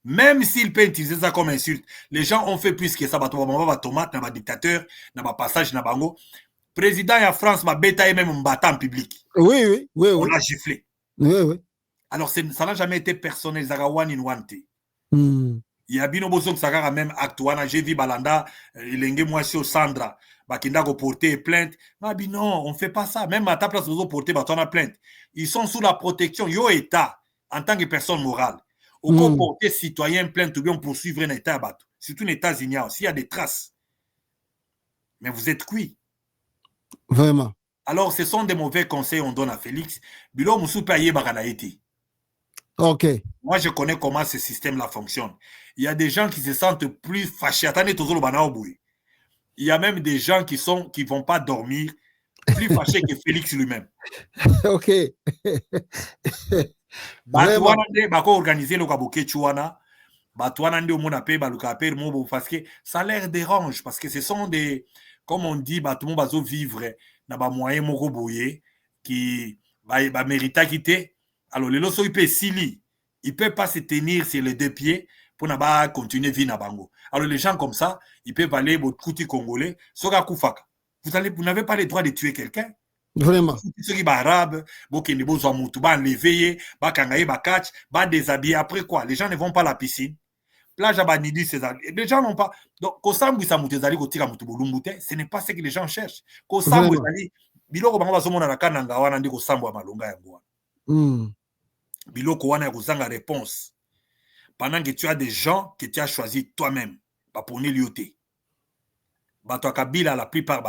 Même s'il peut utiliser ça comme insulte, les gens ont fait plus que ça. Tomate, na dictateur, na passage, na bango. Président de France m'a bétaillé même un battant en public. Oui. On l'a giflé. Oui. Alors, ça n'a jamais été personnel. Il y a bien besoin que ça même acte. J'ai vu Balanda, il y a moi sur Sandra, qui a porté plainte. Non, on ne fait pas ça. Même à ta place, vous portez plainte. Ils sont sous la protection. Yo État, en tant que personne morale. Au comporter citoyen plainte ou bien poursuivre un État bateau. Surtout un État ignore. S'il y a des traces. Mais vous êtes cuit. Vraiment. Alors, ce sont des mauvais conseils qu'on donne à Félix. Bilo Moussou Paye Baranaïti. Ok. Moi, je connais comment ce système-là fonctionne. il y a des gens qui se sentent plus fâchés. Attendez, il y a même des gens qui vont pas dormir plus fâchés que Félix lui-même. Ok. Organiser le kaboke chuana. Parce que ça leur dérange, parce que ce sont des, comme on dit, tout le monde va vivre dans des moyens qui méritent quitter. Alors, les lots, il ne peut pas se tenir sur les deux pieds pour continuer à vivre. Alors, les gens comme ça, ils peuvent aller au côté congolais, vous n'avez pas le droit de tuer quelqu'un. Vraiment. Ceux qui sont arabes, qui sont enlevés, déshabillés. Après quoi? Les gens ne vont pas à la piscine. Plage à Banidi, les gens n'ont pas. Donc, ce n'est pas ce que les gens cherchent. Réponse. Pendant que tu as des gens que tu as choisis toi-même, pour l'IOT. Kabila, la plupart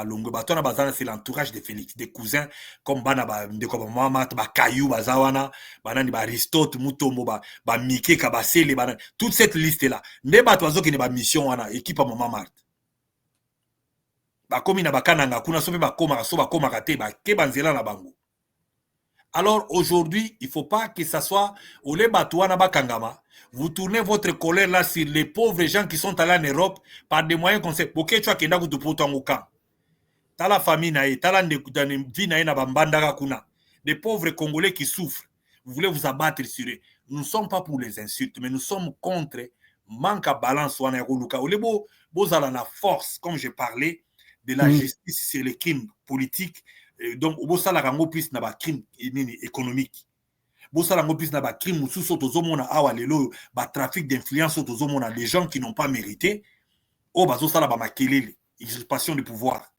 c'est l'entourage de Félix, des cousins comme Kayou, Aristote, Mutombo, Mike, Kabasele, toute cette liste là. Ne batozo qui n'est mission wana équipe à Maman Marthe. Comme il n'a pas kananga kuna sobe koma kate ke banzela na bango. Alors aujourd'hui, il ne faut pas que ça soit Ole Batouana Bakangama. Vous tournez votre colère là sur les pauvres gens qui sont allés en Europe par des moyens qu'on sait. Pour que tu as kenda kutu poto ngoka. T'as la famille nae, t'as la vie nae na bambanda kuna. Des pauvres Congolais qui souffrent. Vous voulez vous abattre sur eux. Nous ne sommes pas pour les insultes, mais nous sommes contre manque à balance wana yoluka. Ole bo bozala na force, comme j'ai parlé de la justice sur les crimes politiques. Donc, au bout de plus na ba crime économique. Bosalango plus na ba crime sous tozomona awa lelo ba trafic d'influence tozomona les gens qui n'ont pas mérité. Oh bazo sala ba makelele, usurpation de pouvoir.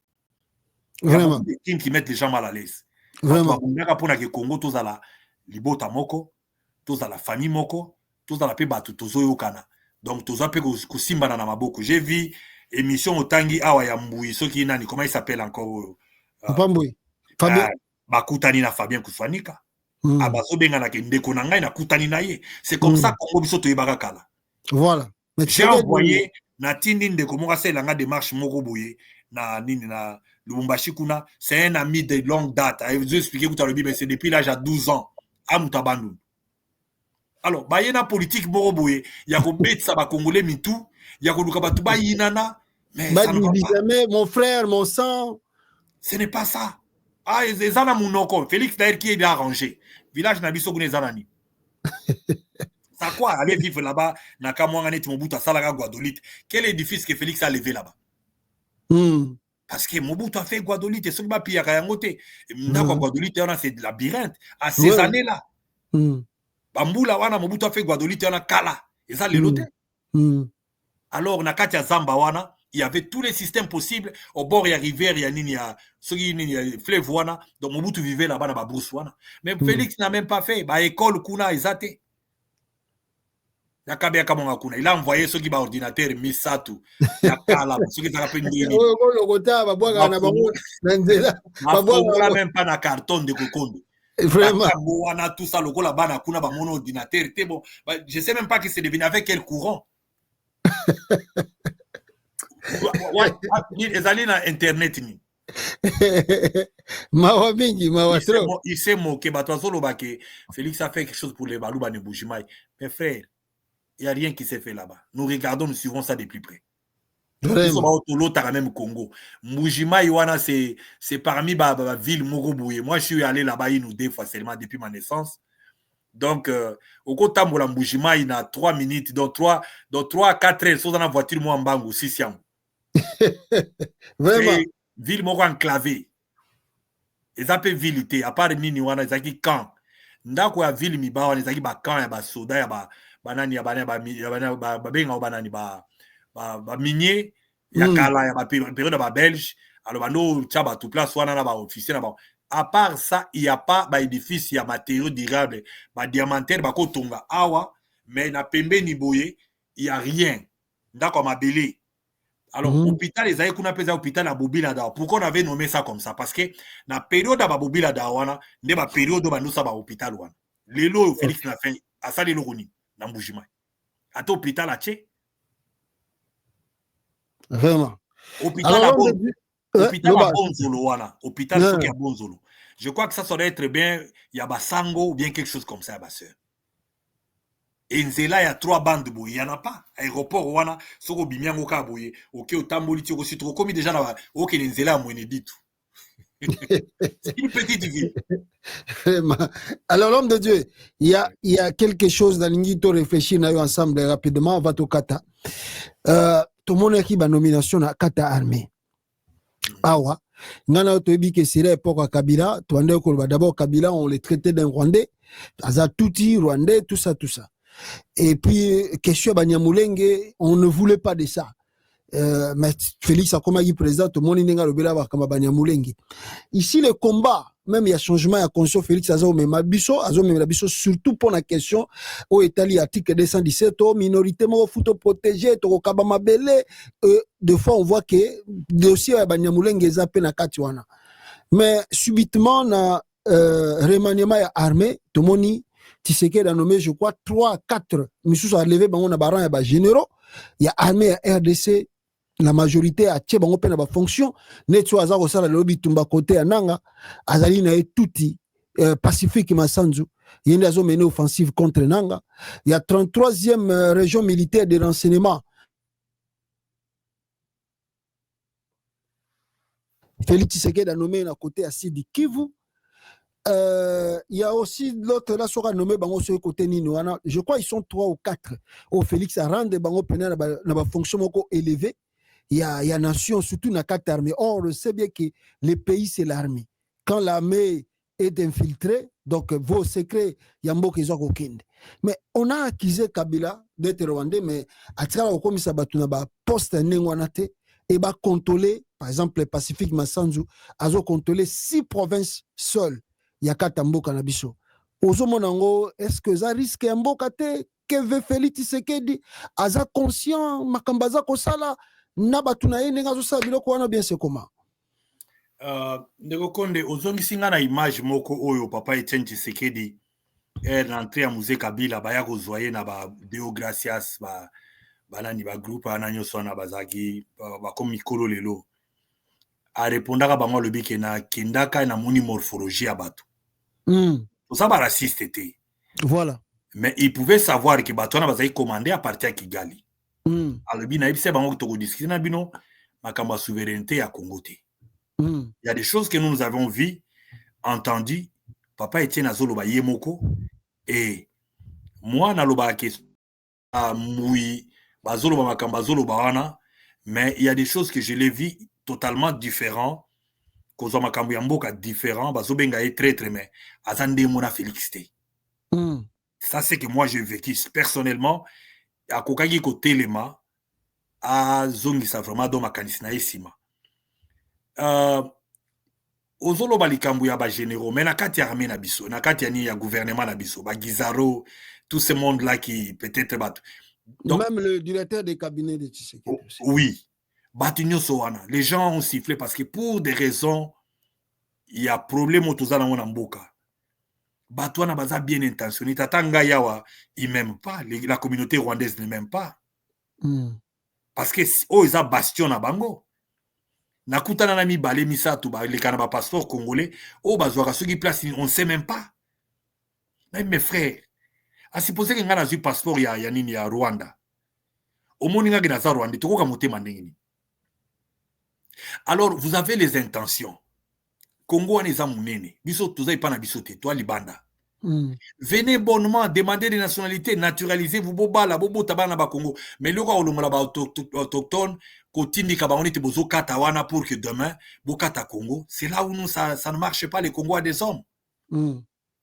Vraiment. Des crimes qui mettent les gens mal à l'aise. Vraiment. Pour na ke Congo tozala libota moko, tozala famille moko, tozala pe batu tozoyokana. Donc toza pe kusimba na maboko. J'ai vu émission otangi awa ya Mbui, ceux qui nani comment il s'appelle encore Mbui. Fabien bakutani na Fabien Kuswanika. C'est comme ça qu'on biso toyebaka kala. Voilà. J'ai envoyé na tindi ndeko moko asalanga démarche moko boye na nini na Lubumbashi kuna, c'est un ami de longue date. Je vous expliquer que mais c'est depuis l'âge à 12 ans à Mutabandu. Alors, bayena politique moko boye, ya ko betsa ba congolais mitu, ya ko luka batu ba yinana, mais ça ne va pas. Mon frère, mon sang, ce n'est pas ça. Ah, ezana munoko, Félix d'ailleurs qui est arrangé. Village Nabiso Gunezanani. Ça quoi, aller vivre là-bas, Nakamwangane Mobutu Salaga Guadolite. Quel édifice que Félix a levé là-bas? Parce que Mobutu a fait Guadolite, et ce qui m'a pillé à Kayangote. Guadolite, c'est de labyrinthe. À ces années-là, Bamboula, wana Mobutu a fait Guadolite, on a Kala. Et ça, l'éloté. Alors, Nakatia Zamba, wana, il y avait tous les systèmes possibles. Au bord, il y a rivière, il y a nini, il y a fleuve, wana. Donc, Mobutu vivait là-bas, dans la brousse, wana. Mais Félix n'a même pas fait. Bah, école, kuna, izate. Il a envoyé ceux qui ont ordinateur, Misatu. Il a ceux qui ont appelé même pas dans carton de Kokondo. Vraiment. Tout ça, là-bas, on a mon ordinateur. Je ne sais même pas qui c'est devenu avec quel courant. Ils allaient dans Internet. Il s'est moqué. Félix a fait quelque chose pour les Balouba de Boujimaï. Mes frères, il n'y a rien qui s'est fait là-bas. Nous regardons, nous suivons ça de plus près. Nous sommes au même Congo. Mbujimaï, c'est parmi les villes Morobouye. Moi, je suis allé là-bas deux fois seulement depuis ma naissance. Donc, au côté de Mbujimaï, il y a 3 minutes. Donc, 3 à 4 heures, dans la voiture, moi, en Bango, 6 ans. Vraiment. Ville Moro enclavée. Ils appellent ville, à part Nini, ils ont camp. Ndako ya ville, ils ont camp, ils ont soda, ils banani ya banani ba minier ya kala ya ba période ba belge alors bano tchaba tout place wana na ba officier na ba à part ça il y a pas ba édifice ya matériaux durables ba diamantaire ba kotonga awa mais na pembeni boye il y a rien ndako mabele alors hôpital les kuna pesa hôpital à Bobila da pourquoi on avait nommé ça comme ça parce que na période ba Bobila da wana ne ba période ba no sa ba hôpital wana lelo Félix na fin à ça lelo roni na Mbujimai. À l'hôpital, Vraiment. Hôpital à Bonzolo. Hôpital à Bonzolo, voilà. Hôpital à Bonzolo. Je crois que ça doit être bien, il y a Basango ou bien quelque chose comme ça, ma soeur. Et Nzela, il y a 3 bandes de bouillé. Il n'y en a pas. Aéroport, wana, soko bimiango ka bouillé. Ok, au tamboli, tu aussi trop. Comme déjà là, ok, Nzela, moi, dit tout. C'est une petite ville. Alors, l'homme de Dieu, il y a quelque chose dans l'ingito réfléchir ensemble rapidement. On va au Kata. Tout le monde qui a nomination à Kata armée. Awa. Nana Tobi que c'est l'époque à Kabila. D'abord, Kabila, on les traitait d'un Rwandais. Azatouti, Rwandais, tout ça, tout ça. Et puis, question Banyamulenge, on ne voulait pas de ça. Mais Félix a comme président, tout le monde n'est pas Banyamulenge. Ici, le combat, même il y a changement, il y a conscience, Félix Azo, mais Mabiso, surtout pour la question, au Italie, article 217, minorité, au foot protégé, au Kabama Belé, des fois, on voit que le dossier à Banyamulenge est zappé na Katiwana. Mais subitement, na remaniement armé, tout le monde, Tshisekedi a nommé, je crois, 3, 4, Missous a levé, on a baran, il y a généraux, il y a armée à RDC, la majorité a tché bango pena ba fonction netso aza ko sala lobi tumba côté ananga azali na tuti Pacifique Massanzu yende azo mené offensive contre nanga. Il y a 33e région militaire de renseignement. Félix Tshisekedi a nommé na côté à Sidi Kivu. Il y a aussi l'autre là sera nommé bango sur côté nino. Je crois ils sont 3 ou 4. Au Félix a rendu bango pena na ba fonction moko élevé. Il y a nation, surtout dans la carte armée. Or, on sait bien que le pays, c'est l'armée. Quand l'armée est infiltrée, donc vos secrets, il y a un mot qui est. Mais on a accusé Kabila d'être rwandais, mais à travers comme ça, on a poste Nengwanate et va contrôler, par exemple, le Pacifique Massanzu, a contrôlé 6 provinces seules. Il y a 4 Mboka Nabiso. Ozomonango, est-ce que ça risque un Mboka te que veut Félix Tshisekedi? Aza conscient, Makambaza Kosala. Nabatuna ye nenga zo sa biloko wana bien c'est comment ndeko Konde ozongisi nga na image moko oyo papa Etienne Tshisekedi rentré ya musée Kabila baya kozwa ye na ba Deo Gracias banani ba groupe ana nyonso na bazaki bakomi mikolo lelo arépondaka bango alobi ke na kendaka na moni morphologie ya bato ça ba raciste te voilà mais il pouvait savoir que bato wana bazaki commandé à partir ya Kigali. Alobi na yebisa bango toko discuter na bino makambo souveraineté ya Congo te. Il y a des choses que nous avons vues, entendues. Papa Etienne azoloba yemoko et moi na loba ke moui bazoloba makambo azoloba wana, mais il y a des choses que je les vis totalement différents, kozwa makambo ya mboka différent, bazobenga ye traître mais azande mona Félix te. Ça c'est que moi j'ai vécu personnellement. Akokaki ko telema azongisa vraiment do makanisi na esima ozoloba likambo ya ba généraux mais na kati ya armée na biso na kati ya ni ya gouvernement na biso ba Gizaro tout ce monde là qui peut-être bat donc même le directeur des cabinets de Tshisekedi oui batu nyonso wana les gens ont sifflé parce que pour des raisons il y a problème autoza na mona mboka batu wana baza bien intentionné tatanga yawa ils m'aiment pas la communauté rwandaise ne m'aime pas. Parce que oh ils ont bastion na bango nakutana na mibale misato ba le kana ba passeport congolais oh bazwaka soki place on sait même pas. Même mes frères a supposé que ngana zu passeport ya nini ya Rwanda omoni nga gina za Rwanda tokoka motema ndengini. Alors vous avez les intentions Congo wana eza munene biso tozai pa na biso te toi libanda. Venez bonnement demander des nationalités, naturalisez vous bobala bobo tabana ba Congo mais le roi olomola ba autochtone kotindi ka ba on était bozo kata wana pour que demain bokata Congo c'est là où nous ça ne marche pas. Les Congo a des hommes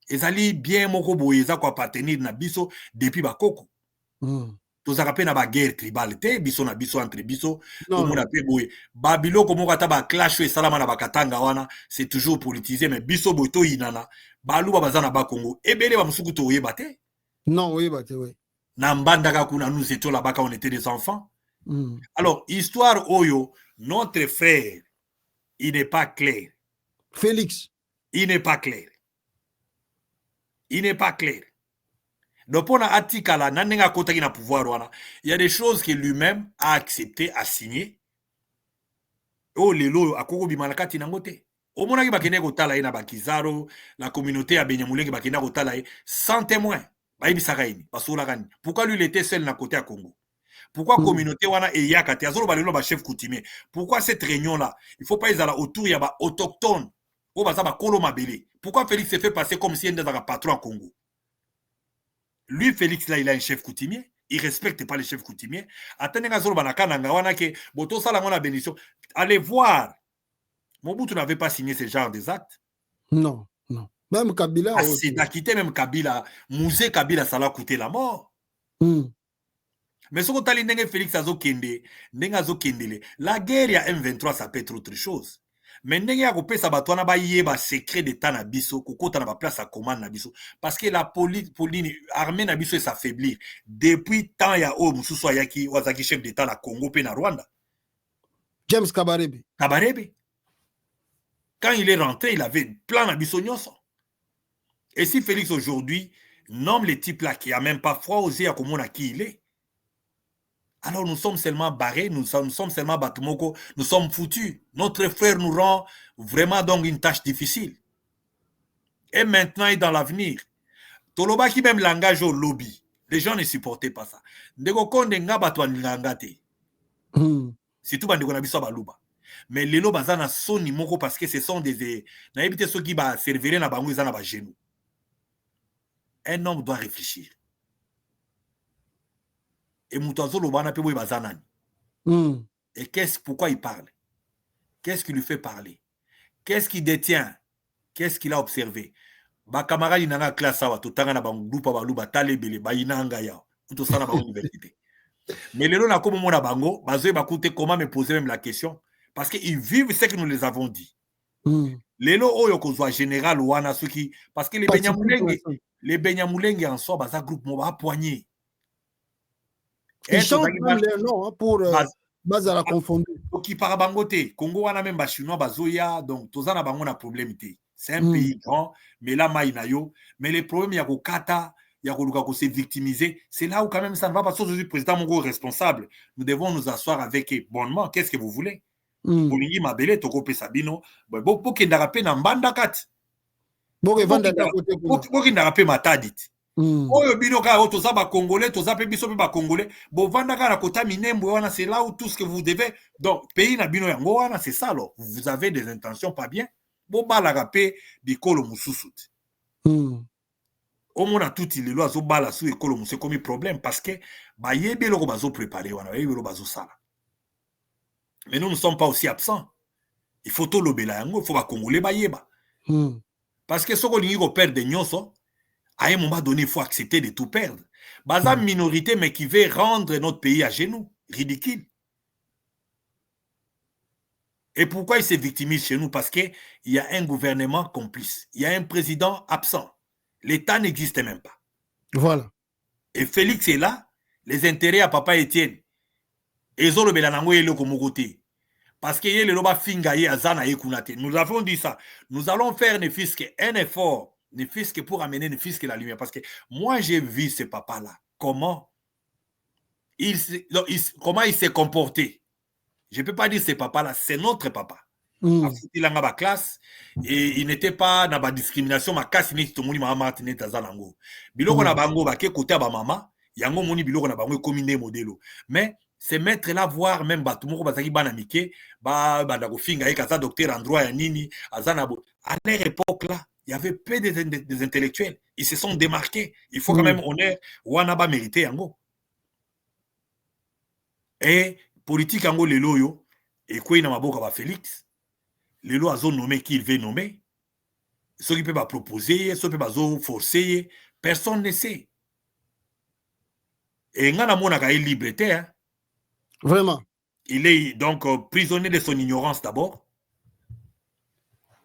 ezali bien moko boye za ko appartenir na biso depuis ba koko tozaka pe na ba guerre tribale te biso na biso entre biso omona pe boye ba biloko moko ata ba clash et salama na bakatanga wana c'est toujours politisé mais biso boto inana baluba bazana ba Congo ebele ba musuku to oyeba te non oyeba te oui na mbandaka kuna nous étions là-bas quand on était des enfants. Alors histoire oyo notre frère il n'est pas clair. Félix il n'est pas clair. Donc pour atikala nanenga kotaki na pouvoir wana il y a des choses que lui-même a accepté à signer Oh lelo akoko bimala kati nango te. Omonaki bakende kotala ye na bakizaro, la communauté ya Benyamulenge bakende kotala ye sans témoin. Bayebisaka yini, basolaka nini. Pourquoi lui il était seul na côté à Congo? Pourquoi communauté wana eyaka te azolo balelo ba chef coutumier? Pourquoi cette réunion là? Il faut pas ils alla autour ya ba autochtone. O baza ba kolo mabele. Pourquoi Félix s'est fait passer comme si il était un patron à Congo? Lui Félix là il a un chef coutumier. Il respecte pas les chefs coutumiers. Attendez azolo banaka nanga wana ke boto sala ngona bénédiction. Allez voir. Mobutu n'avait pas signé ce genre des actes. Non, non. Même Kabila. C'est d'acquitter même Kabila. Musée Kabila, ça l'a coûté la mort. Mais ce qu'on t'a dit, Félix Azo Kende, la guerre à M23, ça peut être autre chose. Mais n'enga coupé ça batona ba yeba secret d'état na biso, kokota na ba place à commande na biso. Parce que la police armée na biso s'affaiblir. Depuis tant ya o mususu yaki wazaki chef d'état la Congo pe na Rwanda. James Kabarebe. Quand il est rentré, il avait plein d'ambitionnels. Et si Félix aujourd'hui nomme les types là qui n'a même pas froid osé à comment qui il est, alors nous sommes seulement barrés, nous sommes seulement Batumoko, nous sommes foutus. Notre frère nous rend vraiment donc une tâche difficile. Et maintenant et dans l'avenir, Toloba qui même langage au lobby, les gens ne supportaient pas ça. Ndeko konde nga batwa ngangate. Surtout bandeko na biso baluba. Mais les lobes bazana son nimoko parce que ce sont des naïbité ceux qui va servir na bango izana ba genou. Un homme doit réfléchir. Et Moutazo Lobana pe boy bazana. Et pourquoi il parle? Qu'est-ce qui lui fait parler? Qu'est-ce qu'il détient? Qu'est-ce qu'il a observé? Ba camarade inanga classe wa totanga na bango pa baluba talebele ba inanga ya. Tout ça na ba université. Mais les gens na comme mona bango, bazoé ba coûter comment me poser même la question. Parce qu'ils vivent ce que nous les avons dit. Les lots oyo kozwa général wana ceux qui parce que les Benyamulenge en soi baza groupe mo ba poigné. Ils chantent même les noms pour bazala confondre. Qui para bangote Congo wana même ba chinois bazoya donc tozana bango na problème té. C'est un pays grand mais là maïnayo mais les problèmes ya ko kata ya ko luka ko se victimiser, c'est là où quand même ça ne va pas. Aujourd'hui président Mongo responsable, nous devons nous asseoir avec bonnement, qu'est-ce que vous voulez? Bolingi mabele toko pesa bino bo kendaka pe na mbanda kati bo kendaka pe matadit oyo bino ka o toza ba congolais toza pe biso pe ba congolais bo vandaka na kota minembwe wana, c'est là où tout ce que vous devez donc pays na bino yango wana, c'est ça. Alors vous avez des intentions pas bien bo balaka pe bikolo mususut omona tout il lo azo bala su ekolo musu comme problème parce que ba yebelo ko bazo préparer wana yebelo bazo sala. Mais nous ne sommes pas aussi absents. Il faut tout le bélango, il faut pas congolais bayeba. Parce que ce qu'on dit qu'on perd des nyonso, à un moment donné, il faut accepter de tout perdre. Baza minorité, mais qui veut rendre notre pays à genoux. Ridicule. Et pourquoi il se victimise chez nous? Parce qu'il y a un gouvernement complice. Il y a un président absent. L'État n'existe même pas. Voilà. Et Félix est là. Les intérêts à Papa Étienne. Parce que nous avons dit ça. Nous allons faire ne fût-ce qu'un effort, ne fût-ce que pour amener ne fût-ce que la lumière. Parce que moi, j'ai vu ce papa-là. Comment il s'est comporté. Je ne peux pas dire ce papa-là, c'est notre papa. Il a une classe et il n'était pas dans la discrimination. Ma casse n'est pas maman tenait à Zalango. Biloko na bango ba ke côté ba maman, yango moni biloko na bango combiné modèle. Mais ces maîtres-là, voir même Batumoko Bazaki Banamike, Bandako Finga, et Kaza docteur en droit, Nini, Azanabo. À leur époque-là, il y avait peu des intellectuels. Ils se sont démarqués. Il faut quand même honneur, Wanaba mérité Yango. Et politique Yango, les loyo, et quoi il n'a pas Félix, les lois ont nommé qui il veut nommer. Ceux qui peuvent proposer, ceux qui peuvent forcer, personne ne sait. Et il y a un liberté, hein. Vraiment. Il est donc prisonnier de son ignorance d'abord,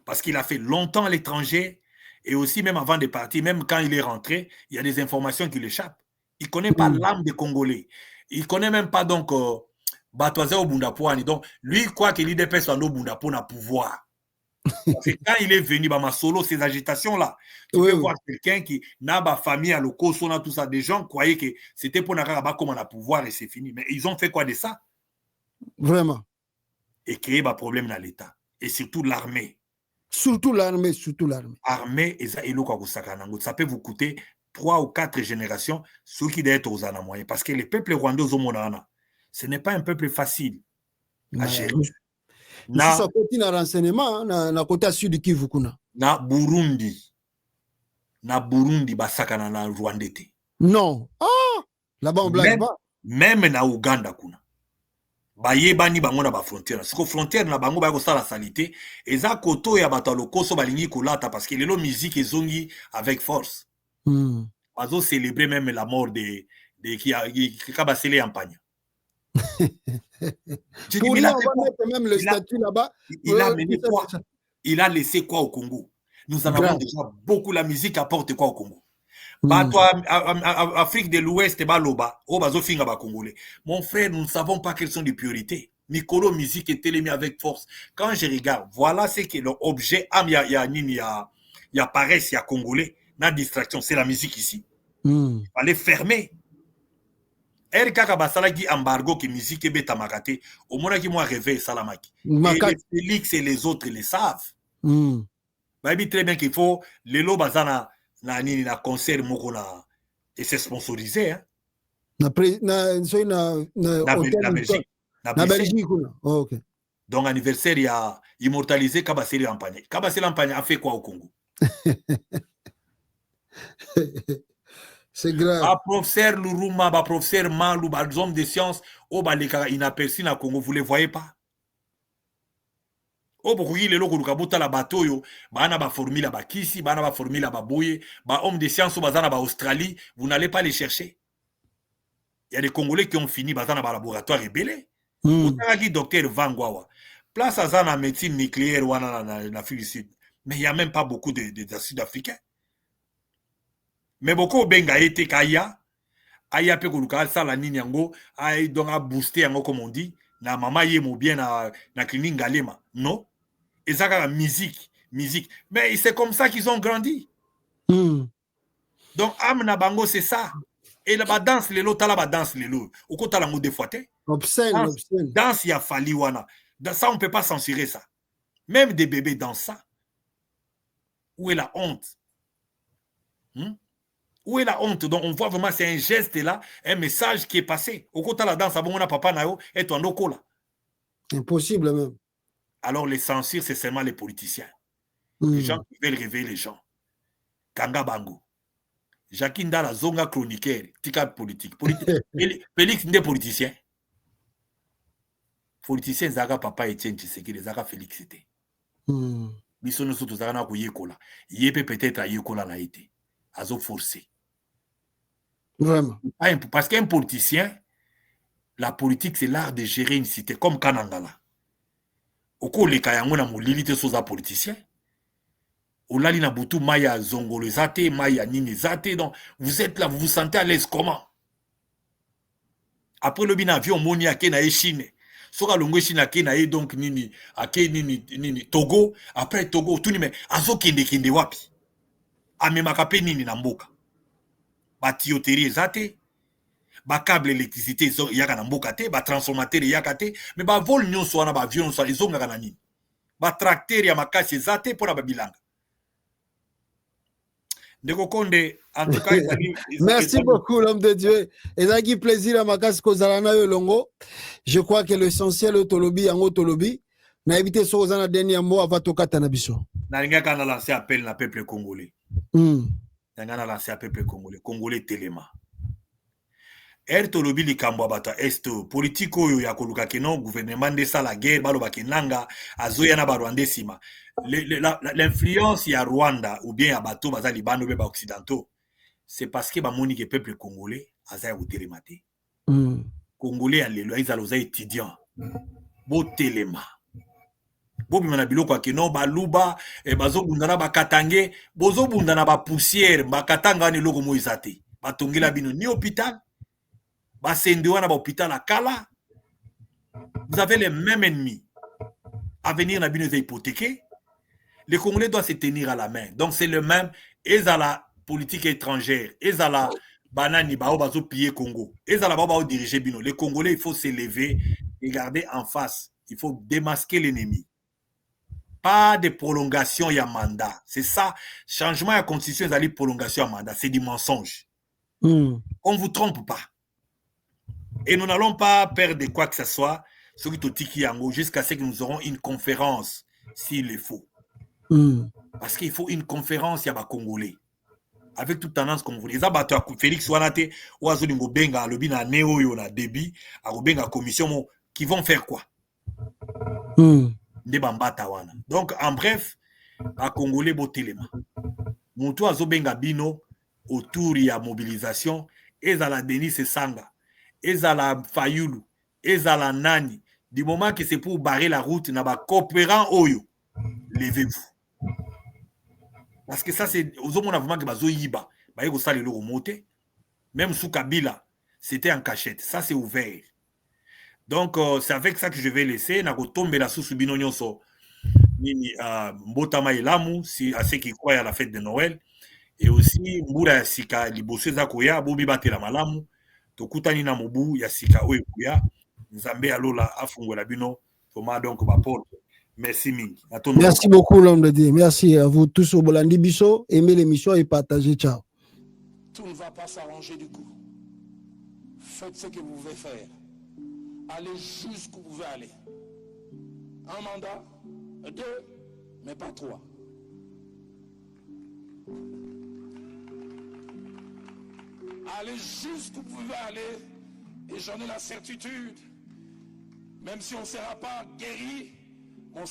parce qu'il a fait longtemps à l'étranger, et aussi même avant de partir, même quand il est rentré, il y a des informations qui l'échappent. Il ne connaît pas l'âme des Congolais. Il ne connaît même pas donc Batoise au Bundapoani. Donc, lui, il croit que l'IDPS soit au Bundapo a pouvoir. Parce que quand il est venu, ma solo, ces agitations-là, tu peux voir quelqu'un qui n'a pas famille à l'oko, tout ça. Des gens croyaient que c'était pour Nakara comme on a pouvoir et c'est fini. Mais ils ont fait quoi de ça? Vraiment. et créer des problèmes dans l'État. Et surtout l'armée. Surtout l'armée. Armée, ça peut vous coûter 3 ou 4 générations, ceux qui doivent être aux moyens. Parce que les peuples rwandais, ce n'est pas un peuple facile à gérer. Na côté na renseignement, na côté sud Kivu kuna. Na Burundi, basakana na Rwanda te. Non. Ah, là-bas on blague pas. Même na Uganda kuna. Bayebani bango na ba frontière. Siko frontière na bango ba ko sala salité, eza koto ya bato lokoso balingi kolata parce que lelo musique ezongi avec force. Bazo célébrer même la mort de qui ba célé Ampagna. Pour lui, on va mettre même le statut là-bas. Il a mené quoi? Il a laissé quoi au Congo? Nous en avons déjà beaucoup. La musique apporte quoi au Congo? Afrique de l'Ouest, Congolais. Mon frère, nous ne savons pas quelles sont les priorités. Mikolo musique est télémie avec force. Quand je regarde, voilà ce qui est l'objet. Il y a paresse, il y a Congolais. La distraction, c'est la musique ici. Il fallait fermer. Elle kaka basala qui embargo qui musique et beta makate au moins qui moi réveille salamaki et Félix et les autres les savent. Bah il très bien qu'il faut les lots bazana na nini na concert moko na et c'est sponsorisé hein na Belgique. Oh, OK. Donc anniversaire il y a immortalisé Kabasele Ampagna a fait quoi au Congo? C'est grave. Ba professeur Luruma, ba professeur Malou, ba hommes de sciences, baleka inaperçu na Congo, vous les voyez pas? Bokuki lelo koluka bota la bateau yo, bana ba formula ba kisi, bana ba formula ba boye, ba hommes de sciences bazana ba Australie, vous n'allez pas les chercher. Il y a des Congolais qui ont fini bazana ba laboratoire rebelle. Otaki docteur Vangwawa. Place azana médecine nucléaire wana na Afrique du Sud. Mais il y a même pas beaucoup de Sud-Africains. Mais beaucoup benga été kaya aya pe koluka sala nini yango ay donc a booster yango comme on dit na mama yemo bien na clinique Galema non ezaka musique mais c'est comme ça qu'ils ont grandi. Donc amna bango c'est ça et la danse lelo tala ba danse lelo okota lango des fois te obscène danse ya fali wana dans ça on peut pas censurer ça même des bébés dansent ça. Où est la honte? Où est la honte? Donc on voit vraiment c'est un geste là, un message qui est passé. Au côté de la danse, on a papa nayo et toi noko là. Impossible même. Alors les censures, c'est seulement les politiciens. Les gens qui veulent réveiller les gens. Kanga Bango. Jacqueline Dala Zonga chroniqueur, tika politique. Félix n'est politicien. Politicien Zaga papa Etienne Tshisekedi, Zaga Félix c'était. Bisono soto Zaga na kuyekola. Yepe peut-être à yekola na été. Azo forcé. Vraiment. Parce qu'un politicien, la politique, c'est l'art de gérer une cité, comme Kanangala. Oko le kayangona molilite soza politicien. Olali na butu maya zongolo zate, maya nini zate. Donc, vous êtes là, vous vous sentez à l'aise comment? Après le bin avion, moni ake na Chine. Soka longo Chine ake na donc nini, ake nini, Togo. Après Togo, tout ni mais, azo kende wapi. Amemaka pe nini na mboka. Ba tuyauterie ezate, ba câble électricité yaka na mboka te, ba transformateur yaka te, mais ba vol nyonso wana ba avion nyonso ezongaka na nini. Ba tracteur ya makasi ezate pona ba bilanga. Ndeko Konde, en tout cas, merci beaucoup l'homme de Dieu. Ezaki plaisir à makasi kozalana yo longo. Je crois que l'essentiel est tolobi yango tolobi. Na éviter so ozana dernier mot avant tokata na biso. Na linga kana lancer appel na peuple congolais. Nangana lancé à peuple congolais téléma. Tolobi likambo bata est politiko yo ya koluka keno gouvernement de ça la guerre balo bakenanga azoya na barwandais sima. L'influence ya Rwanda ou bien ya bato baza libano be ba occidentaux, c'est parce que ba moni que peuple congolais azaya ou télématé. Congolais à lelo ils aloza étudiant. Bo téléma. Bobi mana biloko akeno baluba bazo bundana bakatange bozo bundana ba poussière bakatanga ni loko moizate batongela bino ni hôpital basende wana ba hôpital akala. Vous avez les mêmes ennemis. Avenir na bino est hypothéqué. Les Congolais doivent se tenir à la main. Donc c'est le même ezala politique étrangère, ezala banani bao bazo piller Congo, ezala bao diriger bino. Les Congolais il faut se lever et garder en face. il faut démasquer l'ennemi. Pas de prolongation y a mandat. C'est ça. Changement de constitution, c'est prolongation à mandat. C'est du mensonge. On ne vous trompe pas. Et nous n'allons pas perdre quoi que ce soit jusqu'à ce que nous aurons une conférence, s'il le faut. Parce qu'il faut une conférence, il y a des Congolais. Avec toute tendance comme vous voulez. Félix Wanate, Ouazolingo Benga, le Bina Néo, Yona Débi, Arobenga Commission, qui vont faire quoi? Donc, en bref, à Congolais, Botelema. Moutou Azobenga Bino, autour de la mobilisation, et à la Denis Sanga, et à la Fayulu, et à la Nani. Du moment que c'est pour barrer la route, n'a pas coopérant Oyo, levez-vous. Parce que ça, c'est aux hommes, on a vraiment que bazo yiba, ça le remonter. Même sous Kabila, c'était en cachette. Ça, c'est ouvert. Donc, c'est avec ça que je vais laisser. Na tombe la sous bino nyonso. Nini mbotama elamu si à ceux qui croient à la fête de Noël. Et aussi mbura sika liboso za koya bobi batela malamu. Tokutani na mobu ya sika oyo koya. Nzambe alola afungola bino. Thomas donc ba porte. Merci mingi. Merci beaucoup l'homme de Dieu. Merci à vous tous au Bolandi Bisso. Aimez l'émission et partagez. Ciao. Tout ne va pas s'arranger du coup. Faites ce que vous pouvez faire. Allez jusqu'où vous pouvez aller. Un mandat, 2, mais pas 3. Allez jusqu'où vous pouvez aller. Et j'en ai la certitude. Même si on ne sera pas guéri,